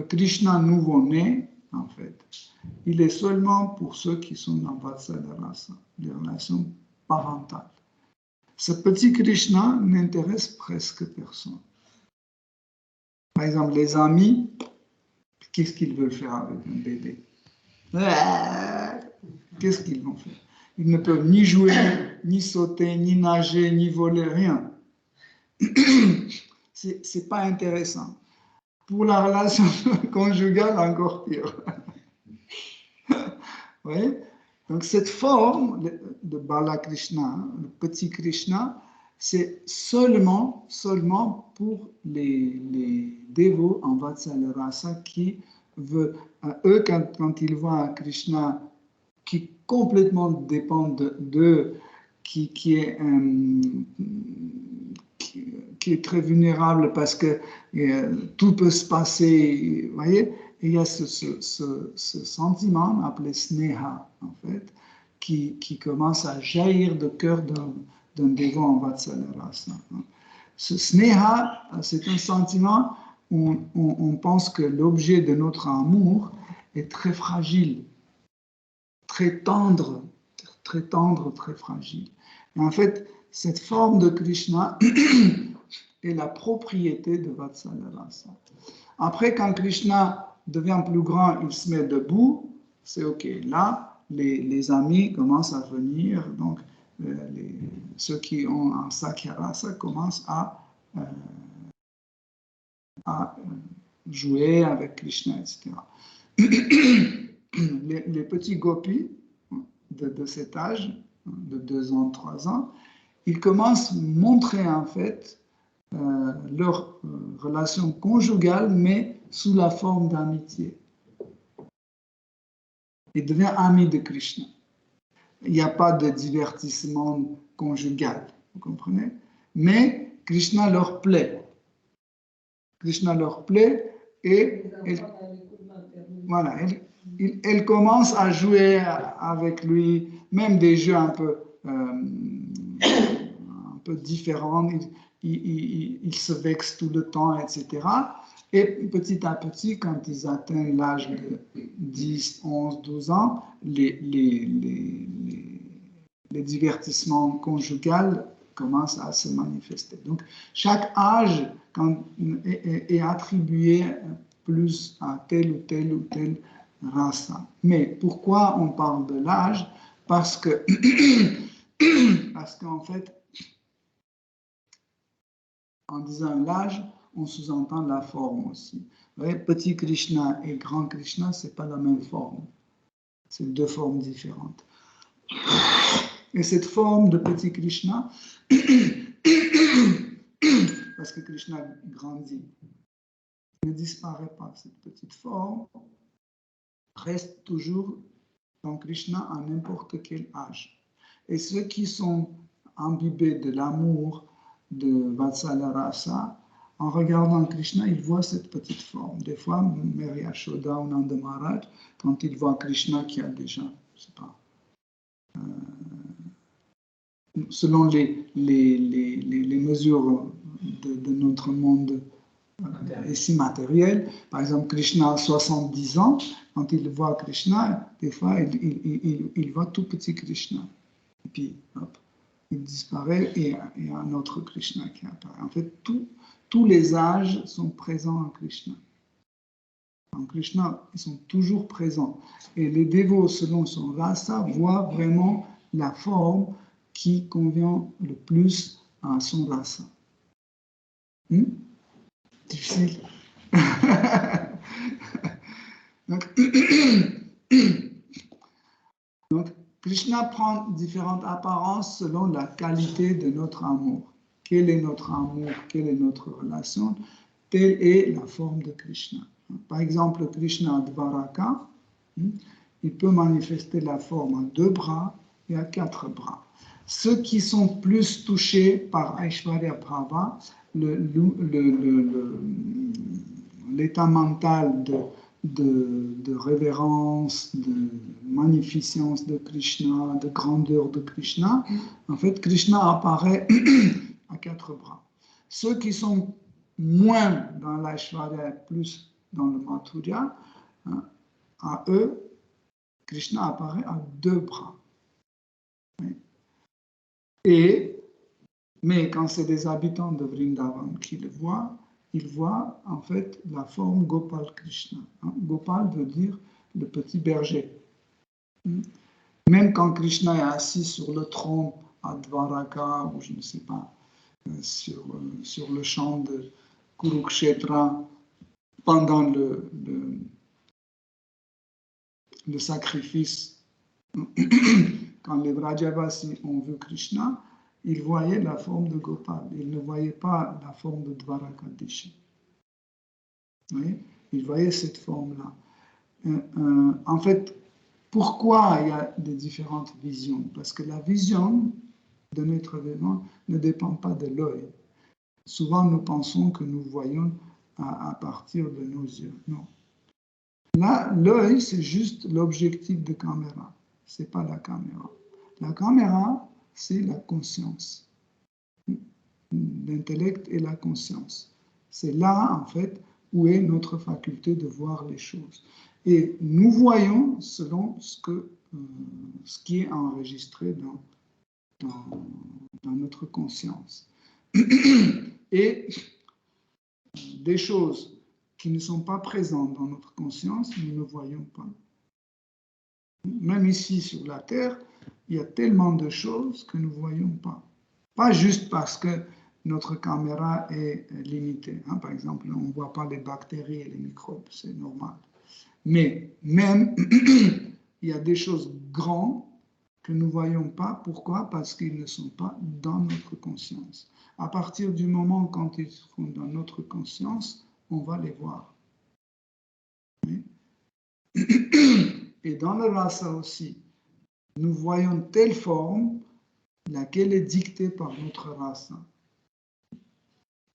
Krishna nouveau-né, en fait, il est seulement pour ceux qui sont dans Vatsala Rasa, les relations parentales. Ce petit Krishna n'intéresse presque personne. Par exemple, les amis, qu'est-ce qu'ils veulent faire avec un bébé? Qu'est-ce qu'ils vont faire? Ils ne peuvent ni jouer, ni sauter, ni nager, ni voler, rien. C'est pas intéressant. Pour la relation conjugale, encore pire. Oui? Donc cette forme de Balakrishna, le petit Krishna, c'est seulement pour les dévots en Vatsala Rasa qui veulent, eux, quand ils voient Krishna qui complètement dépend d'eux, qui est très vulnérable parce que tout peut se passer, vous voyez, et il y a ce sentiment appelé sneha, en fait, qui commence à jaillir du cœur d'un dévot en Vatsala Rasa. Ce sneha, c'est un sentiment où on pense que l'objet de notre amour est très fragile, très tendre, très fragile. Et en fait, cette forme de Krishna est la propriété de Vatsala Rasa. Après, quand Krishna devient plus grand, il se met debout, c'est OK. Là, les amis commencent à venir, donc ceux qui ont un Sakya Rasa commencent à jouer avec Krishna, etc. Les petits gopis de cet âge, de 2 ans, 3 ans, ils commencent à montrer en fait leur relation conjugale, mais sous la forme d'amitié. Ils deviennent amis de Krishna. Il n'y a pas de divertissement conjugal, vous comprenez? Mais Krishna leur plaît. Krishna leur plaît et elle commence à jouer avec lui, même des jeux un peu différents. Ils se vexent tout le temps, etc. Et petit à petit, quand ils atteignent l'âge de 10, 11, 12 ans, les divertissements conjugaux commencent à se manifester. Donc, chaque âge est attribué plus à telle ou telle race. Mais pourquoi on parle de l'âge? Parce qu'en fait, en disant l'âge, on sous-entend la forme aussi. Vous voyez, petit Krishna et grand Krishna, ce n'est pas la même forme. C'est 2 formes différentes. Et cette forme de petit Krishna, parce que Krishna grandit, ne disparaît pas. Cette petite forme reste toujours dans Krishna à n'importe quel âge. Et ceux qui sont imbibés de l'amour de Vatsala Rasa, en regardant Krishna, il voit cette petite forme. Des fois, Mary Yashoda ou Nanda Maharaj, quand il voit Krishna qui a déjà, je sais pas, selon les mesures de notre monde ici matériel, par exemple, Krishna a 70 ans, quand il voit Krishna, des fois, il voit tout petit Krishna. Et puis, hop, il disparaît et il y a un autre Krishna qui apparaît. En fait, tous les âges sont présents en Krishna. En Krishna, ils sont toujours présents. Et les dévots, selon son rasa, voient vraiment la forme qui convient le plus à son rasa. Difficile. Donc, Krishna prend différentes apparences selon la qualité de notre amour. Quel est notre amour? Quelle est notre relation? Telle est la forme de Krishna. Par exemple, Krishna Dvaraka, il peut manifester la forme à 2 bras et à 4 bras. Ceux qui sont plus touchés par Aishwarya Bhava, l'état mental de révérence, de magnificence de Krishna, de grandeur de Krishna, en fait, Krishna apparaît à 4 bras. Ceux qui sont moins dans l'Aishwarya, plus dans le Madhurya, à eux, Krishna apparaît à 2 bras. Mais quand c'est des habitants de Vrindavan qui le voient, ils voient en fait la forme Gopal Krishna. Gopal veut dire le petit berger. Même quand Krishna est assis sur le trône à Dvaraka, ou je ne sais pas, sur le champ de Kurukshetra, pendant le sacrifice, quand les Vrajavasis ont vu Krishna, ils voyaient la forme de Gopal. Ils ne voyaient pas la forme de Dvarakadishi. Ils voyaient cette forme-là. En fait, pourquoi il y a des différentes visions? Parce que la vision d'un être vivant ne dépend pas de l'œil. Souvent, nous pensons que nous voyons à partir de nos yeux. Non. Là, l'œil, c'est juste l'objectif de caméra. Ce n'est pas la caméra. La caméra, c'est la conscience. L'intellect et la conscience. C'est là, en fait, où est notre faculté de voir les choses. Et nous voyons selon ce qui est enregistré dans notre conscience. Et des choses qui ne sont pas présentes dans notre conscience, nous ne voyons pas. Même ici sur la Terre, il y a tellement de choses que nous ne voyons pas. Pas juste parce que notre caméra est limitée. Par exemple, on ne voit pas les bactéries et les microbes, c'est normal. Mais même, il y a des choses grandes que nous ne voyons pas. Pourquoi? Parce qu'ils ne sont pas dans notre conscience. À partir du moment quand ils seront dans notre conscience, on va les voir. Oui. Et dans le rasa aussi, nous voyons telle forme, laquelle est dictée par notre rasa.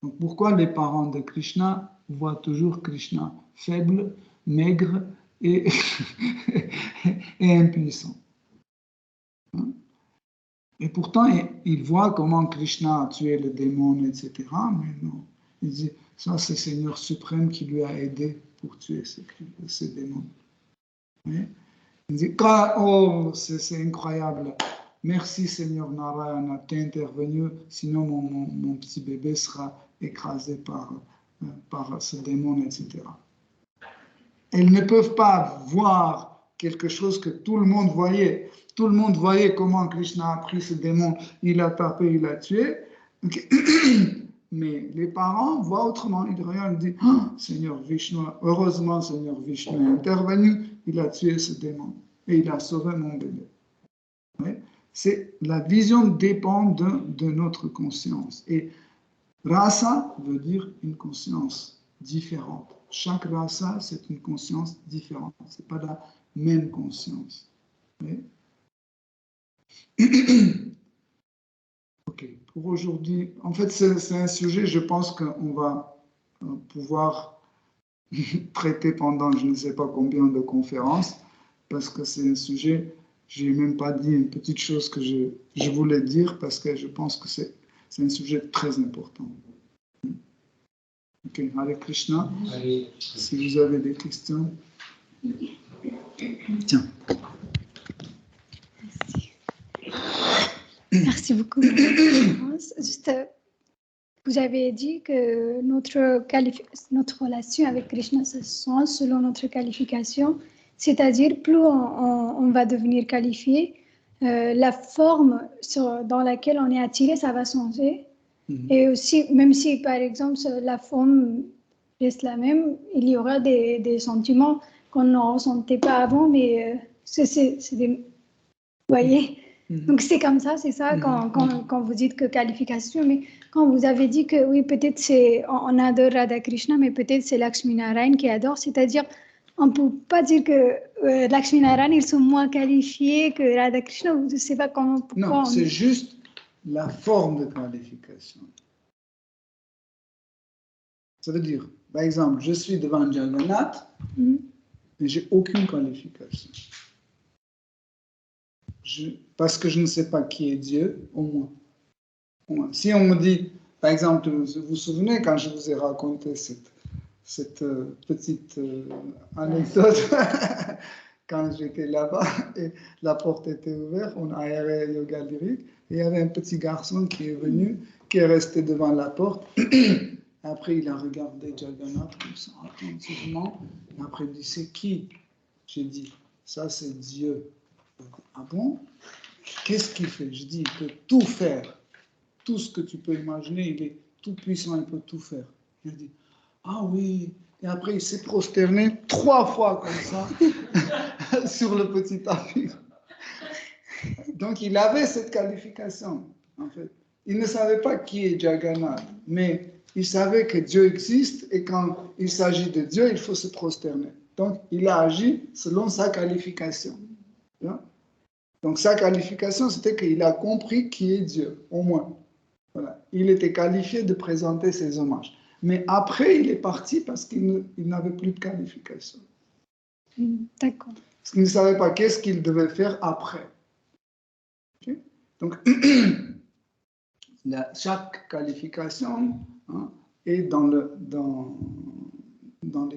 Donc pourquoi les parents de Krishna voient toujours Krishna faible, maigre et impuissant? Et pourtant, ils voient comment Krishna a tué le démon, etc. Mais non, ils disent, ça c'est le Seigneur suprême qui lui a aidé pour tuer ce démon. Oui? Ils disent, oh, c'est incroyable. Merci Seigneur Narayana, t'es intervenu, sinon mon petit bébé sera écrasé par ce démon, etc. Ils ne peuvent pas voir quelque chose que tout le monde voyait. Tout le monde voyait comment Krishna a pris ce démon, il l'a tapé, il l'a tué. Okay. Mais les parents voient autrement. Ils regardent et disent, oh, Seigneur Vishnu, heureusement Seigneur Vishnu est intervenu, il a tué ce démon et il a sauvé mon bébé. Oui? La vision dépend de notre conscience. Et rasa veut dire une conscience différente. Chaque rasa, c'est une conscience différente. Ce n'est pas la même conscience. Oui? Ok, pour aujourd'hui, en fait, c'est un sujet, je pense qu'on va pouvoir traiter pendant je ne sais pas combien de conférences, parce que c'est un sujet, je n'ai même pas dit une petite chose que je voulais dire, parce que je pense que c'est un sujet très important. Ok, Hare Krishna. Si vous avez des questions. Tiens. Merci beaucoup. Juste, vous avez dit que notre relation avec Krishna se sent selon notre qualification, c'est-à-dire plus on va devenir qualifié, la forme dans laquelle on est attiré, ça va changer. Et aussi, même si par exemple la forme reste la même, il y aura des sentiments qu'on ne ressentait pas avant, mais c'est des... Vous voyez? Donc c'est comme ça, c'est ça quand vous dites que qualification, mais quand vous avez dit que oui, peut-être on adore Radha Krishna, mais peut-être c'est Lakshmi Narayan qui adore, c'est-à-dire on ne peut pas dire que Lakshmi Narayan, ils sont moins qualifiés que Radha Krishna, je ne sais pas comment... Non, c'est juste la forme de qualification. Ça veut dire, par exemple, je suis devant Jagannath, mais je n'ai aucune qualification. Parce que je ne sais pas qui est Dieu, au moins. Si on me dit, par exemple, vous vous souvenez quand je vous ai raconté cette petite anecdote, quand j'étais là-bas et la porte était ouverte, on aérait Yoga Lyrique, et il y avait un petit garçon qui est venu, qui est resté devant la porte. Après, il a regardé Jagannath comme ça, attentivement. Et après, il dit, c'est qui? J'ai dit, ça c'est Dieu. Ah bon? Qu'est-ce qu'il fait? Je dis, il peut tout faire. Tout ce que tu peux imaginer, il est tout puissant, il peut tout faire. Je dis, ah oui. Et après, il s'est prosterné 3 fois comme ça sur le petit tapis. Donc, il avait cette qualification, en fait. Il ne savait pas qui est Jagannath, mais il savait que Dieu existe et quand il s'agit de Dieu, il faut se prosterner. Donc, il a agi selon sa qualification. Donc, sa qualification, c'était qu'il a compris qui est Dieu, au moins. Voilà. Il était qualifié de présenter ses hommages. Mais après, il est parti parce qu'il n'avait plus de qualification. D'accord. Parce qu'il ne savait pas qu'est-ce qu'il devait faire après. Okay? Donc, chaque qualification est dans le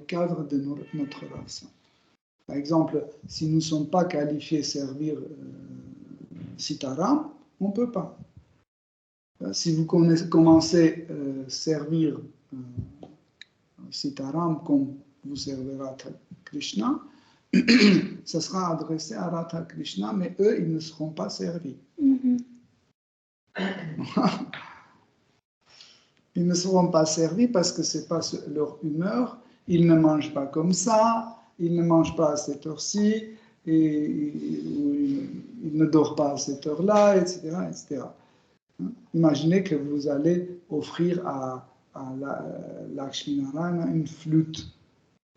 cadre de notre relation. Par exemple, si nous ne sommes pas qualifiés à servir Sitaram, on ne peut pas. Si vous commencez à servir Sitaram comme vous servez Radha Krishna, ça sera adressé à Radha Krishna, mais eux, ils ne seront pas servis. Ils ne seront pas servis parce que ce n'est pas leur humeur, ils ne mangent pas comme ça, ils ne mangent pas à cette heure-ci, et ils ne dorment pas à cette heure-là, etc., etc. Imaginez que vous allez offrir à Lakshmi Narayana une flûte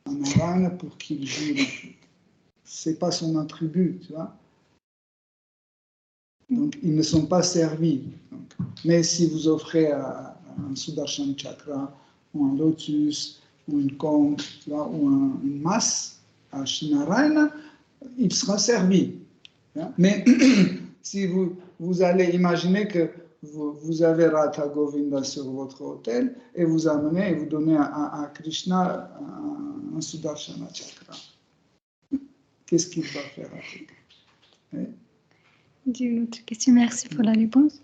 à Narayana pour qu'il joue la flûte. Ce n'est pas son attribut, tu vois. Donc, ils ne sont pas servis. Donc, mais si vous offrez un Sudarshan Chakra, ou un lotus, ou une conque, tu vois, ou une masse à Shinarayana, il sera servi. Mais si vous allez imaginer que vous avez Radha Govinda sur votre hôtel et vous amenez et vous donnez à Krishna un Sudarshana Chakra. Qu'est-ce qu'il va faire avec? J'ai une autre question, merci pour la réponse.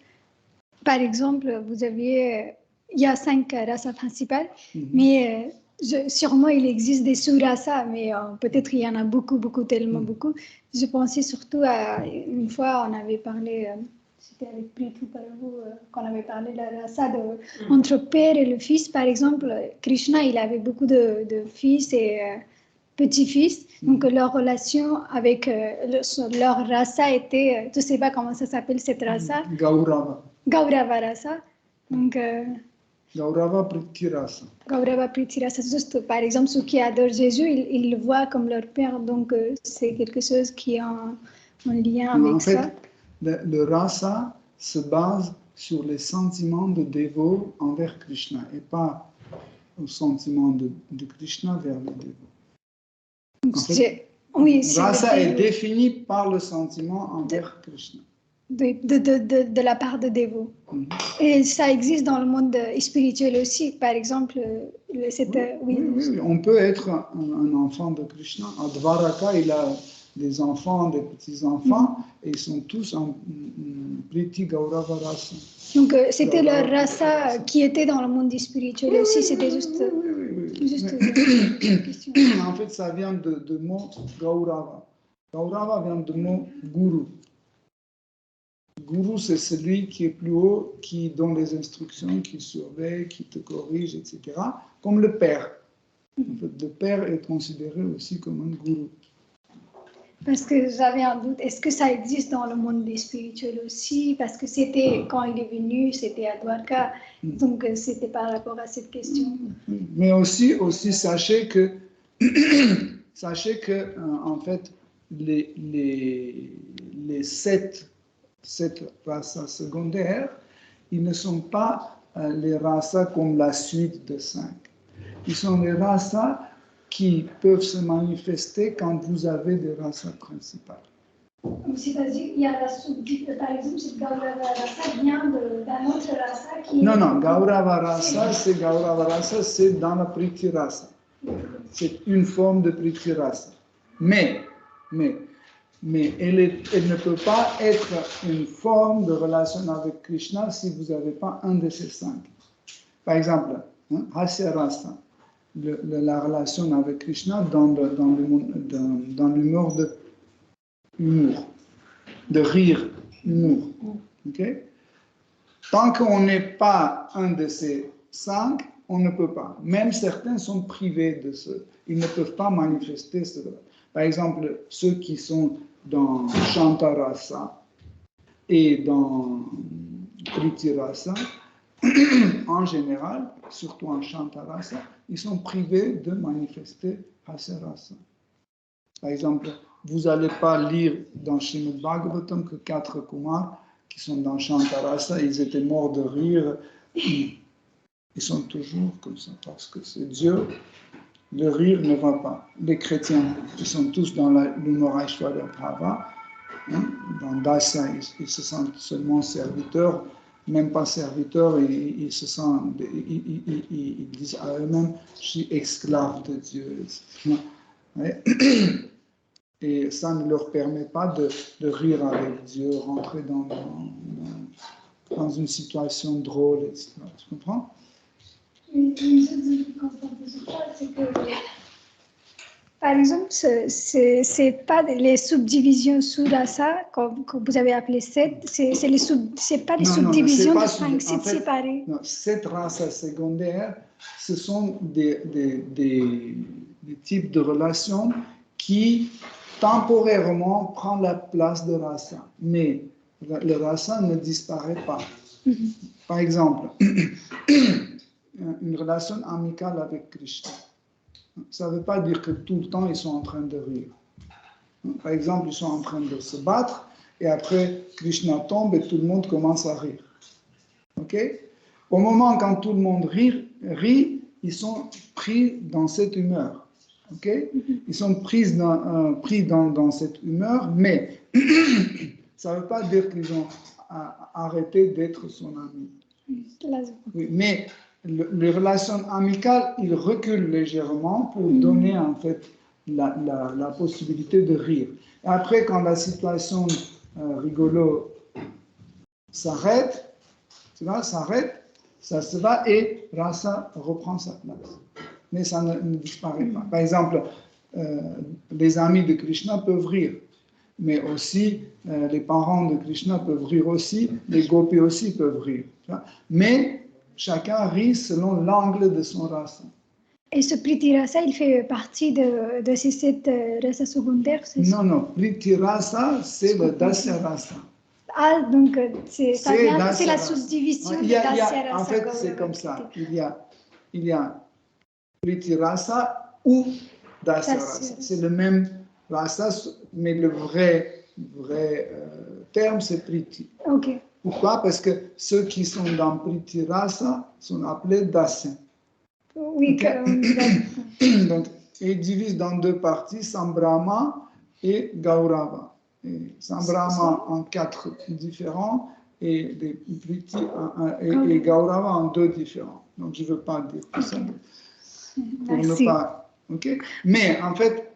Par exemple, il y a 5 races principales, mais sûrement il existe des sous-races, mais peut-être il y en a beaucoup, tellement beaucoup. Je pensais surtout à, une fois on avait parlé, c'était avec Priti Paravu, qu'on avait parlé de la race entre père et le fils. Par exemple, Krishna, il avait beaucoup de fils et petits-fils, donc leur relation avec leur rasa était, je ne sais pas comment ça s'appelle cette rasa. Gaurava rasa. Donc, Gaurava Priti rasa. Gaurava Priti rasa. Juste, par exemple, ceux qui adorent Jésus, ils le voient comme leur père, donc c'est quelque chose qui est en lien avec ça. En fait, le rasa se base sur les sentiments de dévot envers Krishna et pas au sentiment de Krishna vers le dévot. Donc, En fait, oui, c'est rasa est le défini par le sentiment envers Krishna. de la part de dévot. Et ça existe dans le monde spirituel aussi. Par exemple, Oui, on peut être un enfant de Krishna. À Dvaraka, il a des enfants, des petits-enfants, et ils sont tous en Priti Gaurava Rasa. Donc, c'était leur rasa qui était dans le monde spirituel aussi. C'était juste une question. En fait, ça vient de mot Gaurava. Gaurava vient du mot Guru. Guru, c'est celui qui est plus haut, qui donne les instructions, qui surveille, qui te corrige, etc. Comme le père. En fait, le père est considéré aussi comme un guru. Parce que j'avais un doute, est-ce que ça existe dans le monde spirituel aussi? Parce que c'était, quand il est venu, c'était à Dwarka, donc c'était par rapport à cette question. Mais aussi sachez que, en fait, les sept races secondaires, ils ne sont pas les races comme la suite de 5. Ils sont les races qui peuvent se manifester quand vous avez des races principales. C'est-à-dire, il y a la subdivision, par exemple, cette Gaurava Rasa vient d'un autre rasa qui... Non, Gaurava Rasa, c'est dans la Priti Rasa. C'est une forme de Priti Rasa. Mais elle ne peut pas être une forme de relation avec Krishna si vous n'avez pas un de ces 5. Par exemple, Hasya Rasa, la relation avec Krishna dans l'humour de rire, humour. Okay? Tant qu'on n'est pas un de ces 5, on ne peut pas. Même certains sont privés de ce. Ils ne peuvent pas manifester cela. Par exemple, ceux qui sont dans Shantarasa et dans Pritirasa, en général, surtout en Shantarasa, ils sont privés de manifester Hasarasa. Par exemple, vous n'allez pas lire dans Srimad Bhagavatam que 4 Kumars qui sont dans Shantarasa, ils étaient morts de rire. Ils sont toujours comme ça, parce que c'est Dieu. Le rire ne va pas. Les chrétiens, ils sont tous dans l'humor Aishwarya Bhava. Dans Dasya, ils se sentent seulement serviteurs, même pas serviteurs, ils se sentent, ils disent à eux-mêmes, je suis esclave de Dieu. Et ça ne leur permet pas de rire avec Dieu, rentrer dans une situation drôle, etc. Tu comprends? Une chose que c'est que, par exemple, c'est pas les subdivisions sous rasa, comme vous avez appelé 7, c'est pas des subdivisions de 5 sites séparés. Non, 7 races secondaires, ce sont des types de relations qui temporairement prennent la place de rasa, mais le rasa ne disparaît pas. Par exemple, une relation amicale avec Krishna. Ça ne veut pas dire que tout le temps ils sont en train de rire. Par exemple, ils sont en train de se battre et après Krishna tombe et tout le monde commence à rire. Ok? Au moment quand tout le monde rit, ils sont pris dans cette humeur. Ok? Ils sont pris dans cette humeur, mais ça ne veut pas dire qu'ils ont arrêté d'être son ami. Oui, mais les relations amicales, ils reculent légèrement pour donner en fait la possibilité de rire. Et après, quand la situation rigolo s'arrête, ça se va et rasa reprend sa place. Mais ça ne disparaît pas. Par exemple, les amis de Krishna peuvent rire, mais aussi les parents de Krishna peuvent rire aussi, les gopis aussi peuvent rire. Mais chacun rit selon l'angle de son rasa. Et ce Priti Rasa, il fait partie de ces 7 races secondaires, c'est ça? Non, Priti Rasa, c'est le Dasya Rasa. Ah, donc c'est la subdivision de Dasya Rasa. En fait, c'est comme ça. Il y a Priti Rasa ou Dasya Rasa. C'est le même rasa, mais le vrai terme, c'est Priti. Ok. Pourquoi? Parce que ceux qui sont dans Priti Rasa sont appelés Dasya. Oui, Donc, il divise dans deux parties, Sambrahma et Gaurava. Et Sambrahma en 4 différents et des Priti et Gaurava en 2 différents. Donc, je ne veux pas dire tout ça pour ne pas. Okay? Mais en fait,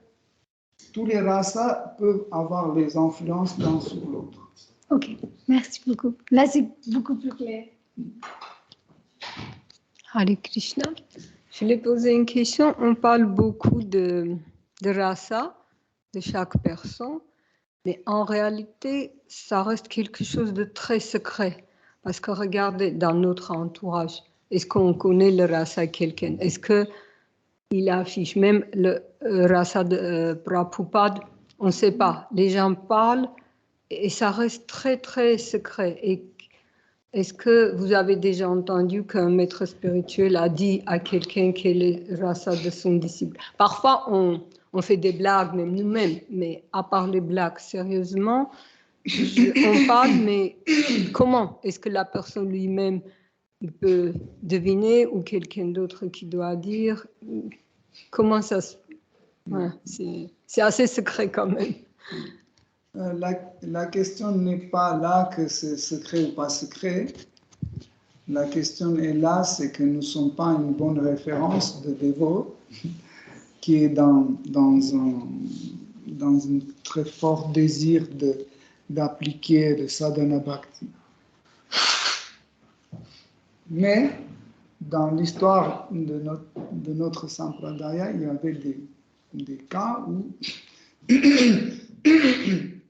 tous les rasas peuvent avoir les influences l'un sur l'autre. Ok, merci beaucoup. Là, c'est beaucoup plus clair. Hare Krishna. Je voulais poser une question. On parle beaucoup de rasa, de chaque personne, mais en réalité, ça reste quelque chose de très secret. Parce que regardez, dans notre entourage, est-ce qu'on connaît le rasa de quelqu'un? Est-ce qu'il affiche même le rasa de Prabhupada? On ne sait pas. Les gens parlent et ça reste très, très secret. Et est-ce que vous avez déjà entendu qu'un maître spirituel a dit à quelqu'un quel est le rasa de son disciple? Parfois, on fait des blagues, même nous-mêmes, mais à part les blagues, sérieusement, on parle, mais comment? Est-ce que la personne lui-même il peut deviner ou quelqu'un d'autre qui doit dire? Comment ça se... Ouais, c'est assez secret quand même. La question n'est pas là que c'est secret ou pas secret. La question est là, c'est que nous ne sommes pas une bonne référence de dévot qui est dans un très fort désir d'appliquer le sadhana bhakti. Mais dans l'histoire de notre sampradaya, il y avait des cas où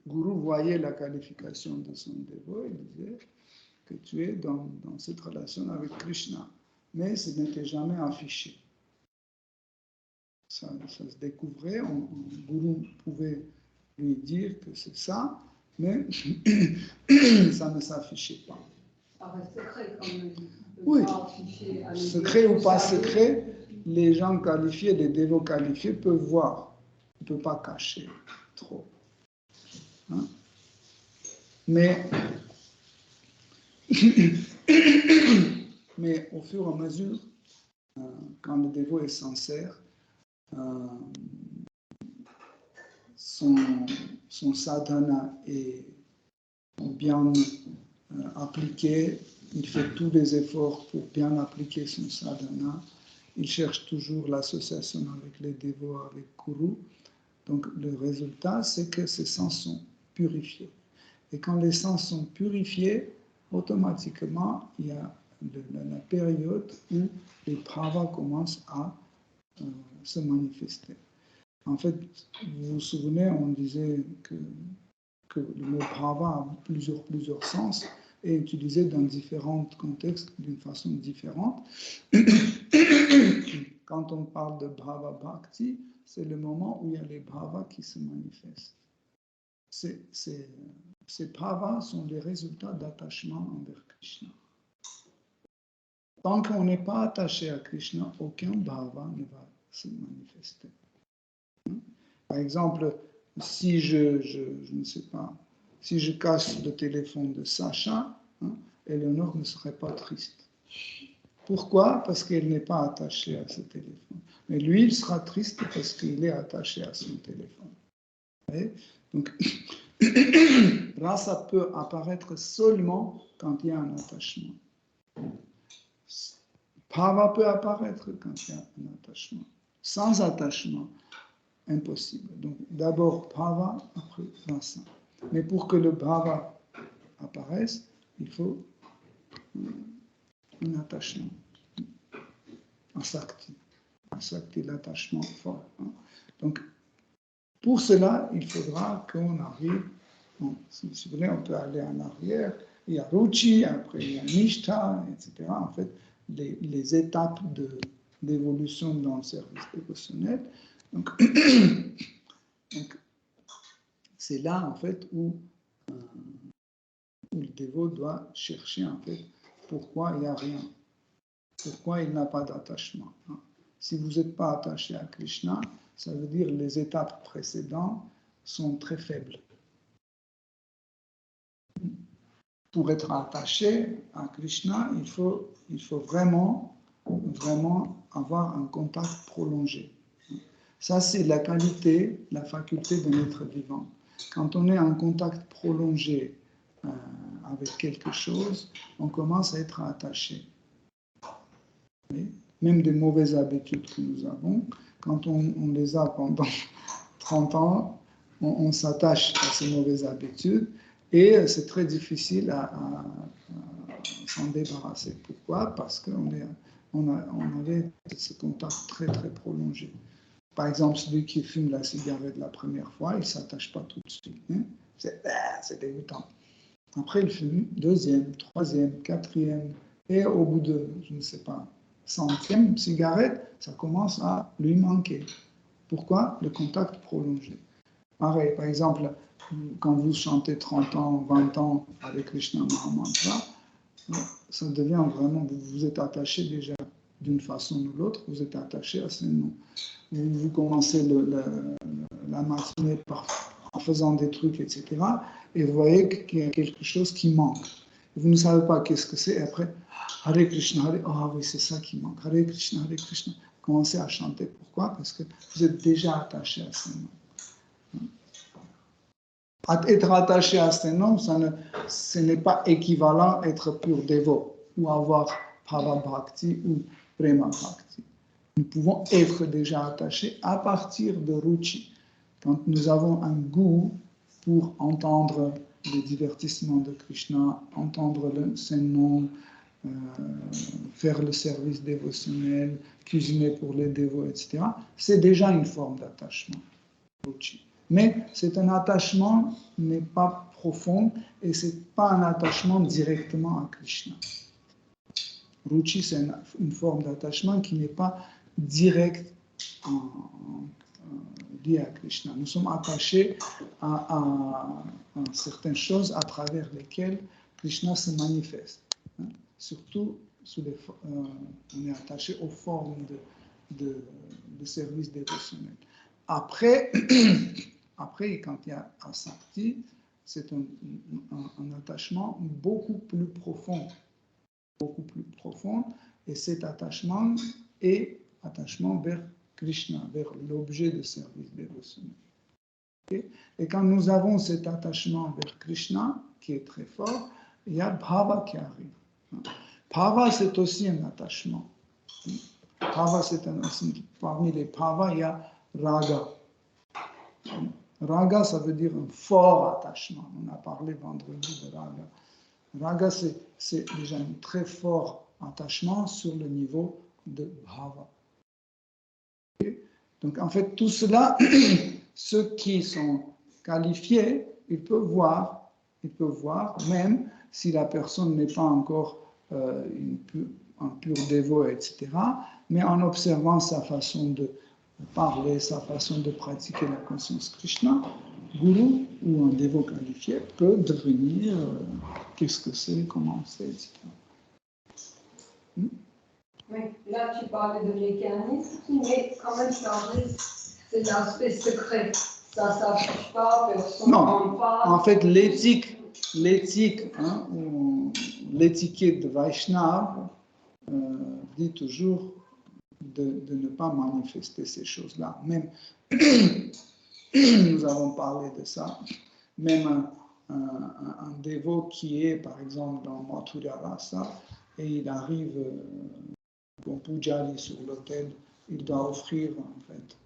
Guru voyait la qualification de son dévot et disait que tu es dans cette relation avec Krishna. Mais ce n'était jamais affiché. Ça se découvrait, Guru pouvait lui dire que c'est ça, mais ça ne s'affichait pas. Ça reste secret quand même. Oui, secret ou pas secret, les gens qualifiés, les dévots qualifiés peuvent voir. On ne peut pas cacher trop. Hein? Mais au fur et à mesure, quand le dévot est sincère, son sadhana est bien appliqué, il fait tous les efforts pour bien appliquer son sadhana, il cherche toujours l'association avec les dévots, avec Guru. Donc le résultat, c'est que ses sens sont purifiés. Et quand les sens sont purifiés, automatiquement, il y a la période où les bhavas commencent à se manifester. En fait, vous vous souvenez, on disait que le mot bhava a plusieurs sens et utilisé dans différents contextes d'une façon différente. Quand on parle de bhava bhakti, c'est le moment où il y a les bhavas qui se manifestent. Ces bhavas sont les résultats d'attachement envers Krishna. Tant qu'on n'est pas attaché à Krishna, aucun bhava ne va se manifester. Par exemple, si je ne sais pas, si je casse le téléphone de Sacha, Eleonore ne serait pas triste. Pourquoi? Parce qu'elle n'est pas attachée à ce téléphone. Mais lui, il sera triste parce qu'il est attaché à son téléphone. Vous voyez? Donc, rasa peut apparaître seulement quand il y a un attachement. Bhava peut apparaître quand il y a un attachement. Sans attachement, impossible. Donc, d'abord bhava, après rasa. Mais pour que le bhava apparaisse, il faut un attachement. Un sakti. Un sakti, l'attachement fort. Donc, pour cela, il faudra qu'on arrive, si vous voulez, on peut aller en arrière, il y a ruchi, après il y a nishtha, etc. En fait, les étapes d'évolution dans le service dévotionnel. Donc, c'est là, en fait, où le dévot doit chercher, en fait, pourquoi il n'y a rien, pourquoi il n'a pas d'attachement. Si vous n'êtes pas attaché à Krishna, ça veut dire que les étapes précédentes sont très faibles. Pour être attaché à Krishna, il faut vraiment vraiment avoir un contact prolongé. Ça, c'est la qualité, la faculté d'un être vivant. Quand on est en contact prolongé avec quelque chose, on commence à être attaché. Même des mauvaises habitudes que nous avons, quand on les a pendant 30 ans, on s'attache à ces mauvaises habitudes et c'est très difficile à s'en débarrasser. Pourquoi? Parce qu'on avait ce contact très très prolongé. Par exemple, celui qui fume la cigarette la première fois, il ne s'attache pas tout de suite. Hein? C'est dégoûtant. Après, il fume deuxième, troisième, quatrième, et au bout de, je ne sais pas, centième cigarette, ça commence à lui manquer. Pourquoi? Le contact prolongé. Pareil, par exemple, quand vous chantez 30 ans, 20 ans avec Krishna Mahamantra, ça devient vraiment, vous êtes attaché déjà d'une façon ou l'autre, vous êtes attaché à ces noms. Vous commencez la matinée en faisant des trucs, etc. Et vous voyez qu'il y a quelque chose qui manque. Vous ne savez pas qu'est-ce que c'est. Et après, Hare Krishna, Hare... Ah oui, c'est ça qui manque. Hare Krishna, Hare Krishna. Commencez à chanter. Pourquoi? Parce que vous êtes déjà attaché à ces noms. Être attaché à ces noms, ce n'est pas équivalent à être pur dévot ou avoir Bhava Bhakti ou Prema Bhakti. Nous pouvons être déjà attachés à partir de Ruchi. Quand nous avons un goût pour entendre les divertissements de Krishna, entendre ses noms, faire le service dévotionnel, cuisiner pour les dévots, etc., c'est déjà une forme d'attachement, Ruchi. Mais c'est un attachement n'est pas profond et ce n'est pas un attachement directement à Krishna. Ruchi, c'est une forme d'attachement qui n'est pas direct lié à Krishna. Nous sommes attachés à certaines choses à travers lesquelles Krishna se manifeste. Hein. Surtout, on est attaché aux formes de service dévotionnel. Après, quand il y a Asakti, c'est un attachement beaucoup plus profond, et cet attachement est attachement vers Krishna, vers l'objet de service dévotionnel. Okay? Et quand nous avons cet attachement vers Krishna, qui est très fort, il y a Bhava qui arrive. Bhava, c'est aussi un attachement. Bhava, parmi les Bhava, il y a Raga. Raga, ça veut dire un fort attachement. On a parlé vendredi de Raga. Raga, c'est déjà un très fort attachement sur le niveau de Bhava. Okay? Donc, en fait, tout cela, ceux qui sont qualifiés, ils peuvent voir, même si la personne n'est pas encore un pur dévot, etc., mais en observant sa façon de parler, sa façon de pratiquer la conscience Krishna, Guru ou un dévot qualifié peut devenir qu'est-ce que c'est, comment c'est, etc. Oui, là tu parlais de mécanisme, mais quand même c'est l'aspect secret. Ça ne s'affiche pas, personne n'en parle. En fait, l'éthique, hein, l'étiquette de Vaishnava dit toujours de ne pas manifester ces choses-là. Même, nous avons parlé de ça, même un dévot qui est, par exemple, dans Mathura Rasa, et il arrive au Pujari sur l'autel, il doit offrir, en fait,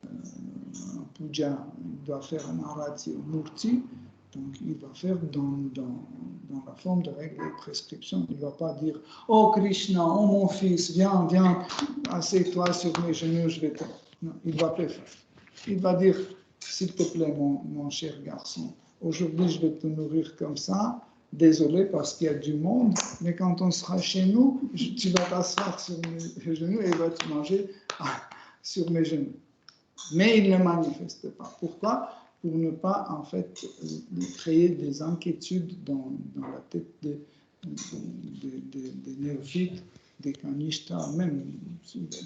un puja, il doit faire un arati au murti, donc il va faire dans la forme de règles et prescriptions. Il ne va pas dire « Oh Krishna, oh mon fils, viens, assieds-toi sur mes genoux, je vais te... » Non, il va pas faire. Il va dire « S'il te plaît, mon cher garçon, aujourd'hui je vais te nourrir comme ça, désolé parce qu'il y a du monde, mais quand on sera chez nous, tu vas t'asseoir sur mes genoux et il va te manger sur mes genoux. » Mais il ne manifeste pas. Pourquoi? Pour ne pas, en fait, créer des inquiétudes dans la tête des néophytes, des kanishtas, même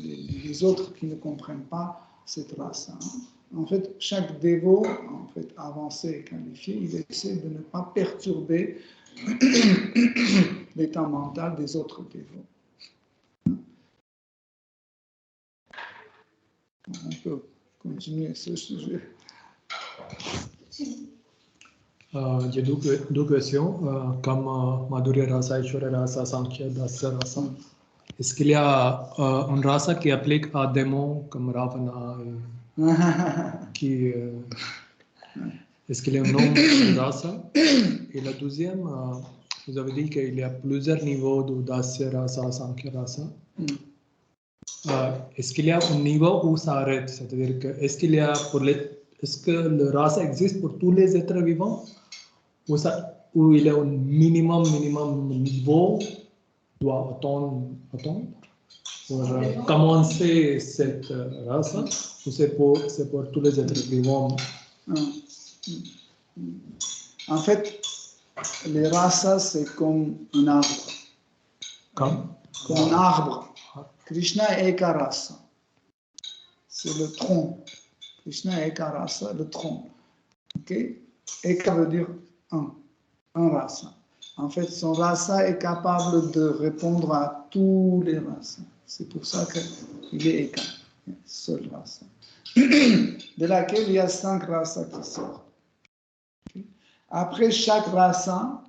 les autres qui ne comprennent pas cette race. Hein. En fait, chaque dévot, en fait, avancé et qualifié, il essaie de ne pas perturber l'état mental des autres dévots. On peut continuer ce sujet. J'ai deux questions. Comme Madhurya Rasa, Aishwarya Rasa, Sankhya, Dasya Rasa, est-ce qu'il y a une rasa qui applique à des démons comme Ravana est-ce qu'il y a un nom de rasa? Et la deuxième, vous avez dit qu'il y a plusieurs niveaux de Dasya Rasa, Sankhya Rasa. Est-ce qu'il y a un niveau où ça arrête? C'est-à-dire que est-ce que le rasa existe pour tous les êtres vivants? Ou il y a un minimum niveau doit attendre pour commencer cette rasa, ou c'est pour tous les êtres vivants? En fait, les rasas, c'est comme un arbre. Comme un arbre. Krishna est Eka Rasa. C'est le tronc. Krishna est Eka Rasa, le tronc. Okay? Eka veut dire un rasa. En fait, son rasa est capable de répondre à tous les rasas. C'est pour ça qu'il est Eka, seul rasa. De laquelle il y a 5 rasas qui sortent. Okay? Après, chaque rasa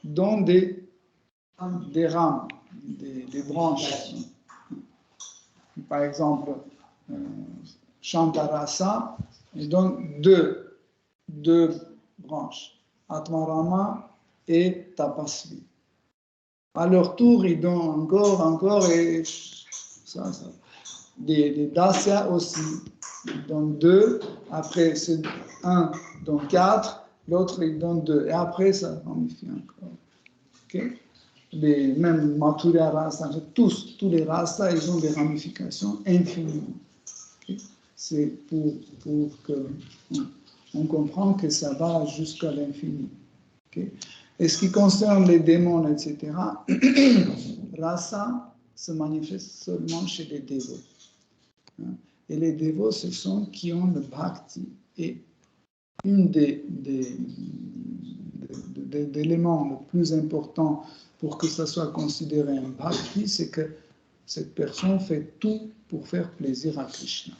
donne des rames, des branches. Par exemple, Shantarasa, il donne deux branches, Atmarama et Tapasvi. À leur tour, ils donnent encore, et ça. Des Dasya aussi, ils donnent 2, après c'est 1 donne 4, l'autre il donne 2, et après ça ramifie encore. Okay? Même Mathurya Rasa, tous les rasas, ils ont des ramifications infinies. Okay? C'est pour que on comprend que ça va jusqu'à l'infini. Okay? Et ce qui concerne les démons, etc., rasa se manifeste seulement chez les dévots. Et les dévots, ce sont qui ont le bhakti. Et une des éléments les plus importants pour que ça soit considéré un bhakti, c'est que cette personne fait tout pour faire plaisir à Krishna.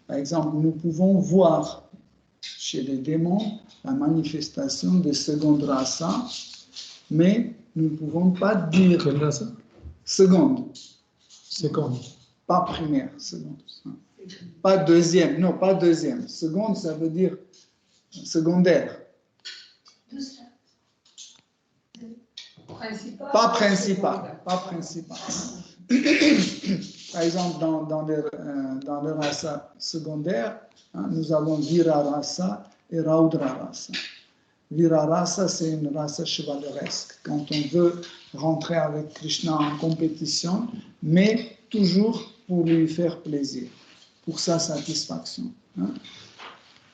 Par exemple, nous pouvons voir chez les démons la manifestation de seconde rasa, mais nous ne pouvons pas dire... Quelle rasa? Seconde. Pas première, seconde. Pas deuxième, non, pas deuxième. Seconde, ça veut dire secondaire. Pas principal. Par exemple, dans le rasa secondaire, nous avons Vira Rasa et Raudra Rasa. Vira Rasa, c'est une rasa chevaleresque. Quand on veut rentrer avec Krishna en compétition, mais toujours pour lui faire plaisir, pour sa satisfaction.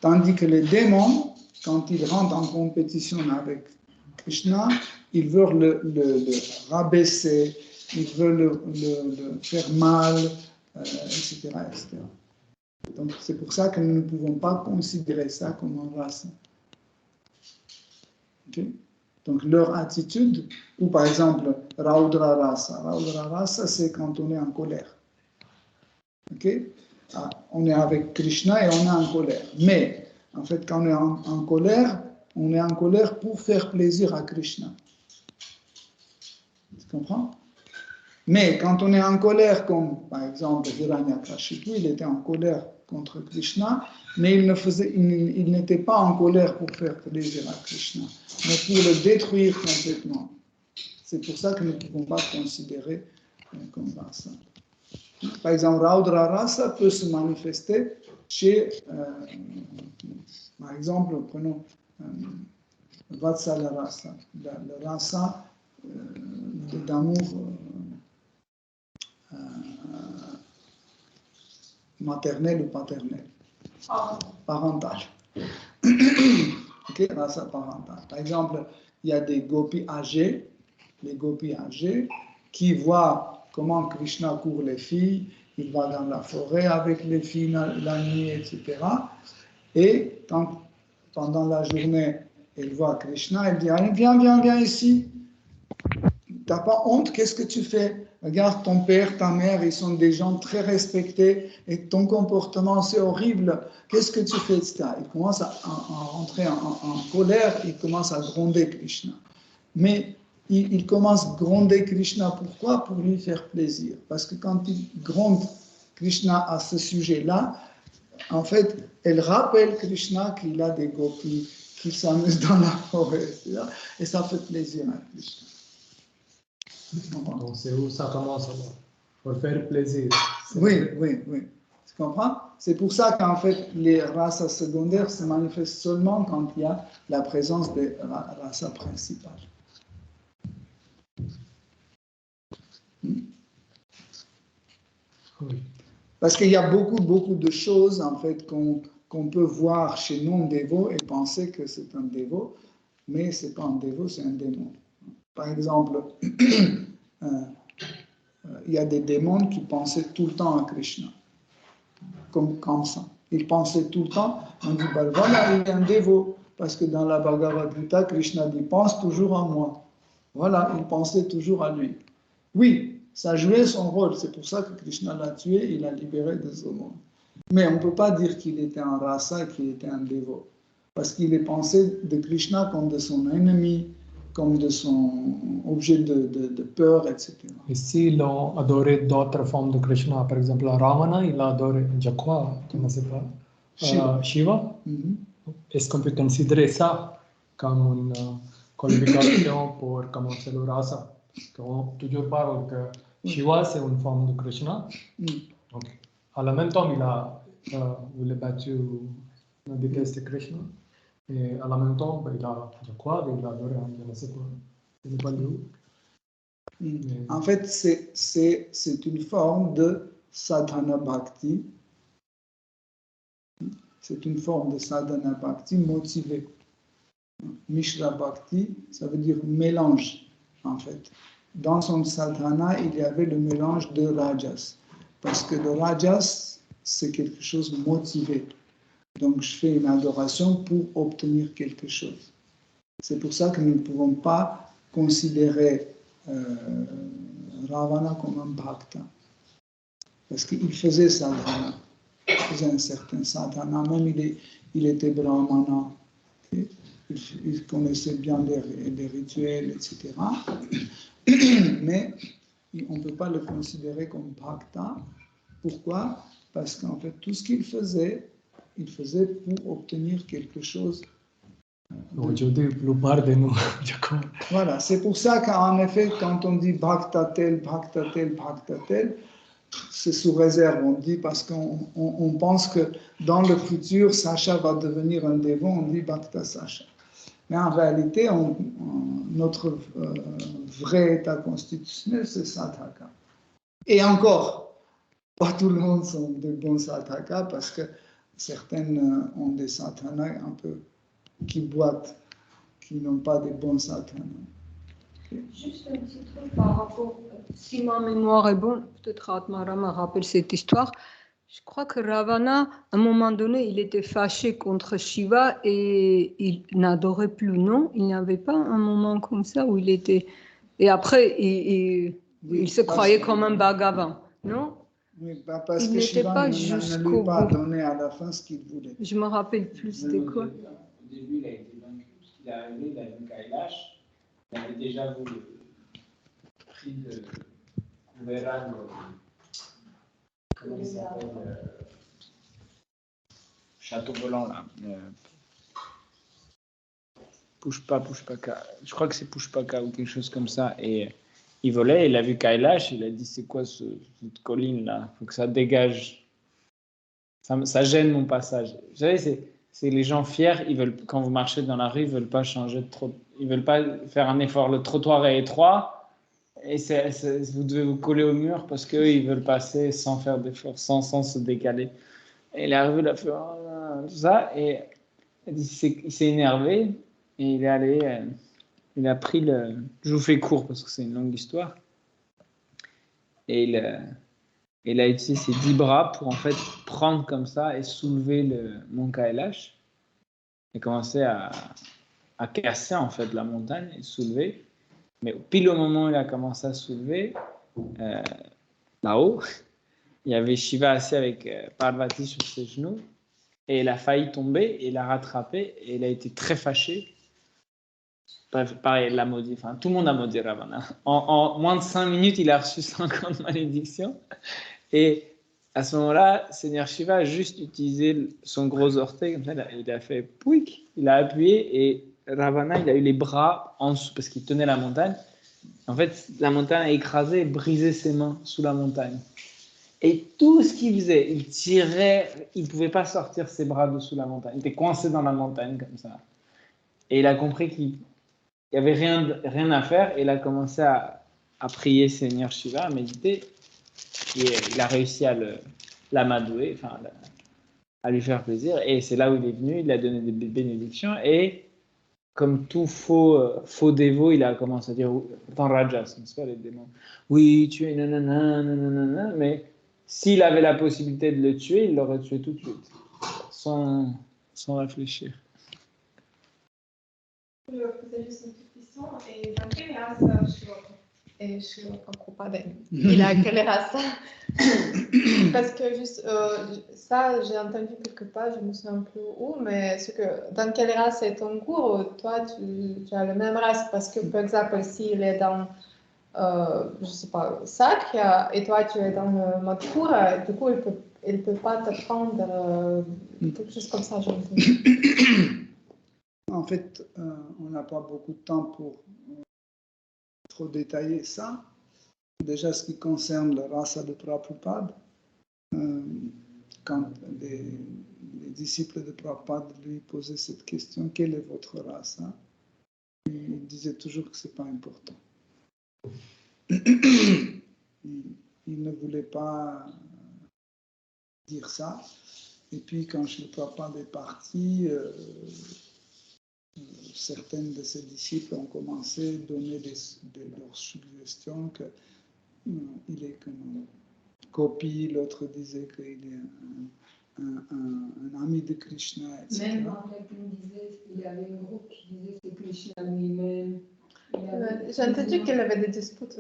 Tandis que les démons, quand ils rentrent en compétition avec Krishna, ils veulent le rabaisser, ils veulent le faire mal, etc., etc. Donc c'est pour ça que nous ne pouvons pas considérer ça comme un rasa. Okay? Donc leur attitude, ou par exemple Raudra Rasa. Raudra Rasa, c'est quand on est en colère. Okay? On est avec Krishna et on est en colère. Mais en fait, quand on est en colère, on est en colère pour faire plaisir à Krishna. Tu comprends? Mais quand on est en colère, comme par exemple Hiranyakashipu, il était en colère contre Krishna, mais il n'était pas en colère pour faire plaisir à Krishna, mais pour le détruire complètement. C'est pour ça que nous ne pouvons pas considérer comme rasa. Par exemple, Raudra Rasa peut se manifester chez, par exemple, prenons Vatsala Rasa, le rasa d'amour maternel ou paternel, parental. Okay, rasa parental. Par exemple, il y a des gopis âgés, les gopis âgés, qui voient comment Krishna court les filles, il va dans la forêt avec les filles la nuit, etc. Et quand, pendant la journée, elle voit Krishna, elle dit, allez, viens ici. t'as pas honte, qu'est-ce que tu fais? Regarde, ton père, ta mère, ils sont des gens très respectés et ton comportement, c'est horrible. Qu'est-ce que tu fais, etc. Il commence à rentrer en colère, il commence à gronder Krishna. Mais il commence à gronder Krishna. Pourquoi? Pour lui faire plaisir. Parce que quand il gronde Krishna à ce sujet-là, en fait, elle rappelle Krishna qu'il a des gopis qui s'amusent dans la forêt, etc. Et ça fait plaisir à Krishna. Donc c'est où ça commence alors? Pour faire plaisir. Oui. Tu comprends? C'est pour ça qu'en fait, les races secondaires se manifestent seulement quand il y a la présence des races principales. Oui. Parce qu'il y a beaucoup de choses en fait qu'on peut voir chez non-dévots et penser que c'est un dévot, mais ce n'est pas un dévot, c'est un démon. Par exemple, il y a des démons qui pensaient tout le temps à Krishna, comme ça. Ils pensaient tout le temps, on dit, ben voilà, il est un dévot, parce que dans la Bhagavad Gita, Krishna dit, pense toujours à moi. Voilà, il pensait toujours à lui. Oui, ça jouait son rôle, c'est pour ça que Krishna l'a tué, il l'a libéré de ce monde. Mais on ne peut pas dire qu'il était un rasa, qu'il était un dévot, parce qu'il est pensé de Krishna comme de son ennemi, comme de son objet de peur, etc. Ici, ils ont adoré d'autres formes de Krishna. Par exemple, Ravana, il a adoré Jakwa, tu ne sais pas. Shiva. Est-ce qu'on peut considérer ça comme une qualification pour commencer le rasa? On toujours parle que Shiva, c'est une forme de Krishna. Donc, à la même temps, il a voulu battu, détesté Krishna. Et à la même temps, il a Jakwa, il a adoré, je ne sais quoi. Je ne sais pas où. En fait, c'est une forme de sadhana bhakti. C'est une forme de sadhana bhakti motivée. Mishra bhakti, ça veut dire mélange, en fait. Dans son sadhana, il y avait le mélange de rajas. Parce que le rajas, c'est quelque chose de motivé. Donc, je fais une adoration pour obtenir quelque chose. C'est pour ça que nous ne pouvons pas considérer Ravana comme un bhakta. Parce qu'il faisait sadhana. Il faisait un certain sadhana. Même il était brahmana. Il connaissait bien les rituels, etc. Mais on ne peut pas le considérer comme bhakta. Pourquoi? Parce qu'en fait, tout ce qu'il faisait, il faisait pour obtenir quelque chose. Aujourd'hui, la plupart de nous, Voilà, c'est pour ça qu'en effet, quand on dit bhakta tel, c'est sous réserve, on dit, parce qu'on pense que dans le futur, Sacha va devenir un dévot, on dit bhakta Sacha. Mais en réalité, notre vrai état constitutionnel, c'est Sadhaka. Et encore, pas tout le monde sont de bons Sadhaka, parce que certaines ont des sadhanas un peu qui boitent, qui n'ont pas de bons sadhanas. Okay. Juste un petit truc par rapport, si ma mémoire est bonne, peut-être Atmara me rappelle cette histoire. Je crois que Ravana, à un moment donné, il était fâché contre Shiva et il n'adorait plus, non? Il n'y avait pas un moment comme ça où il était... Et après, il se croyait comme un Bhagavan, non? Oui, parce que Shiva ne lui a pas donné à la fin ce qu'il voulait. Je me rappelle plus, c'était quoi? Au début, il a été vaincu, parce qu'il est arrivé, il a vu Kailash, il avait déjà vu le prix de Kuvera, comment il s'appelle, château volant là. Pushpaka. Je crois que c'est Pushpaka ou quelque chose comme ça. Et il volait, il a vu Kailash, il a dit c'est quoi cette colline là? Il faut que ça dégage. Ça gêne mon passage. Vous savez, c'est les gens fiers, ils veulent, quand vous marchez dans la rue, ils veulent pas changer de trop, ils veulent pas faire un effort. Le trottoir est étroit et vous devez vous coller au mur parce qu'eux, ils veulent passer sans faire d'effort, sans se décaler. Et il est arrivé, il a fait tout ça et il s'est énervé et il est allé, il a pris le. Je vous fais court parce que c'est une longue histoire. Et il a utilisé ses 10 bras pour en fait prendre comme ça et soulever le mont Kailash et commencer à casser en fait la montagne et soulever. Mais pile au moment où il a commencé à soulever, là-haut, il y avait Shiva assis avec Parvati sur ses genoux, et il a failli tomber, et il l'a rattrapé, et il a été très fâché. Bref, pareil, il l'a maudit, enfin, tout le monde a maudit Ravana. En moins de 5 minutes, il a reçu 50 malédictions, et à ce moment-là, Seigneur Shiva a juste utilisé son gros orteil, comme ça, il a fait pouic, il a appuyé, et Ravana, il a eu les bras en dessous, parce qu'il tenait la montagne. En fait, la montagne a écrasé et brisé ses mains sous la montagne. Et tout ce qu'il faisait, il tirait, il ne pouvait pas sortir ses bras dessous la montagne. Il était coincé dans la montagne comme ça. Et il a compris qu'il n'y avait rien à faire. Et il a commencé à prier Seigneur Shiva, à méditer. Et il a réussi à l'amadouer, enfin, à lui faire plaisir. Et c'est là où il est venu, il a donné des bénédictions. Et comme tout faux dévot, il a commencé à dire, dans Rajas, n'est-ce pas, les démons, oui, tu es nanana, nanana, mais s'il avait la possibilité de le tuer, il l'aurait tué tout de suite, sans réfléchir. Je vais poser juste une petite question. Et dans quelle race je ne comprends pas. Il a quelle race? Parce que juste ça, j'ai entendu quelque part, je ne me souviens plus où, mais c'est que dans quelle race est ton gourou? Toi, tu as la même race parce que, par exemple, s'il est dans, je ne sais pas, Sakya et toi, tu es dans le Mathura, du coup, il ne peut pas t'apprendre quelque chose comme ça, j'ai entendu. En fait, on n'a pas beaucoup de temps pour trop détailler ça. Déjà, ce qui concerne la rasa de Prabhupada, quand les disciples de Prabhupada lui posaient cette question, quelle est votre rasa? Il disait toujours que ce n'est pas important. Il ne voulait pas dire ça. Et puis, quand Shri Prabhupada est parti, certaines de ses disciples ont commencé à donner leurs suggestions qu'il est comme copie, l'autre disait qu'il est un ami de Krishna, etc. Même quand quelqu'un disait, il y avait un groupe qui disait c'est Krishna lui-même. J'ai entendu qu'il avait des disputes.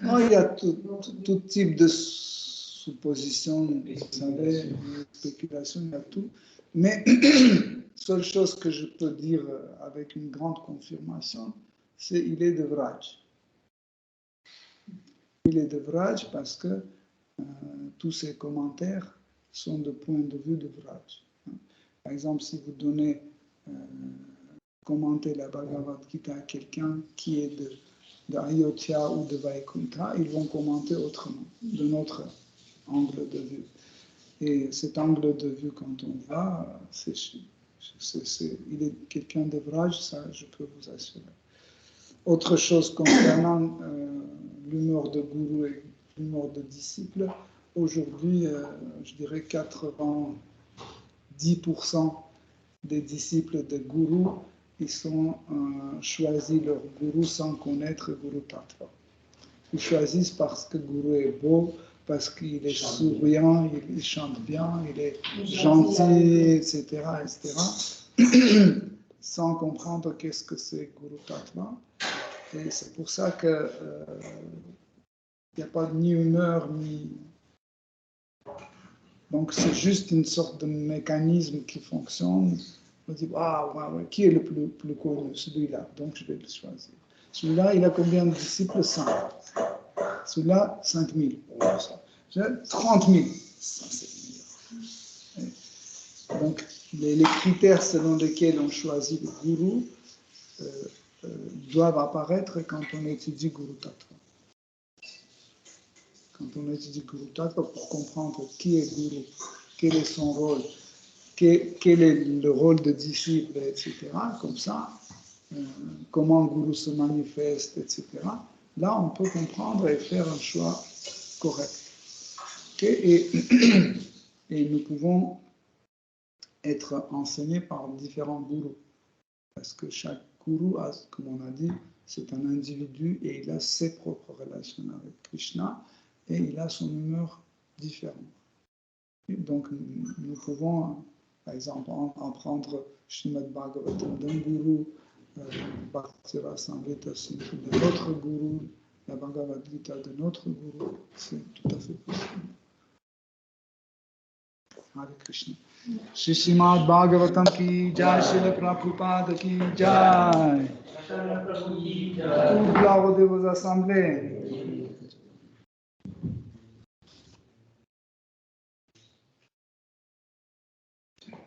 Non, il y a tout type de suppositions, vous savez, spéculations, il y a tout. Mais seule chose que je peux dire avec une grande confirmation, c'est qu'il est de Vraj. Il est de Vraj parce que tous ces commentaires sont de point de vue de Vraj. Par exemple, si vous donnez commenter la Bhagavad Gita à quelqu'un qui est de Ayodhya ou de Vaikuntha, ils vont commenter autrement, de notre angle de vue. Et cet angle de vue, quand on voit, il est quelqu'un de Vraj, ça je peux vous assurer. Autre chose concernant l'humeur de gourou et l'humeur de disciple, aujourd'hui, je dirais 90% des disciples de gourou, ils ont choisi leur gourou sans connaître Guru Tattva. Ils choisissent parce que Guru est beau, parce qu'il est souriant, il chante bien, il est gentil, etc., sans comprendre qu'est-ce que c'est Guru Tattva. Et c'est pour ça que il n'y a pas ni humeur, ni... Donc c'est juste une sorte de mécanisme qui fonctionne. On dit, ouais, qui est le plus connu? Celui-là, donc je vais le choisir. Celui-là, il a combien de disciples? 5. Celui-là, 5 000. 30 000. Ça, c'est meilleur. Donc, les critères selon lesquels on choisit le gourou doivent apparaître quand on étudie Guru Tattva. Quand on étudie Guru Tattva, pour comprendre qui est gourou, quel est son rôle, quel est le rôle de disciple, etc. Comme ça, comment Guru se manifeste, etc. Là, on peut comprendre et faire un choix correct. Okay? Et nous pouvons être enseignés par différents gourous. Parce que chaque gourou, comme on a dit, c'est un individu et il a ses propres relations avec Krishna et il a son humeur différente. Et donc, nous pouvons, par exemple, apprendre Srimad Bhagavatam d'un gourou, Bhakti Rasamrita Sindhu de notre gourou, la Bhagavad Gita de notre gourou, c'est tout à fait possible. Hare Krishna. Shri Srimad Bhagavatam ki jai, Srila Prabhupada ki jai. Toutes la de vos assemblées.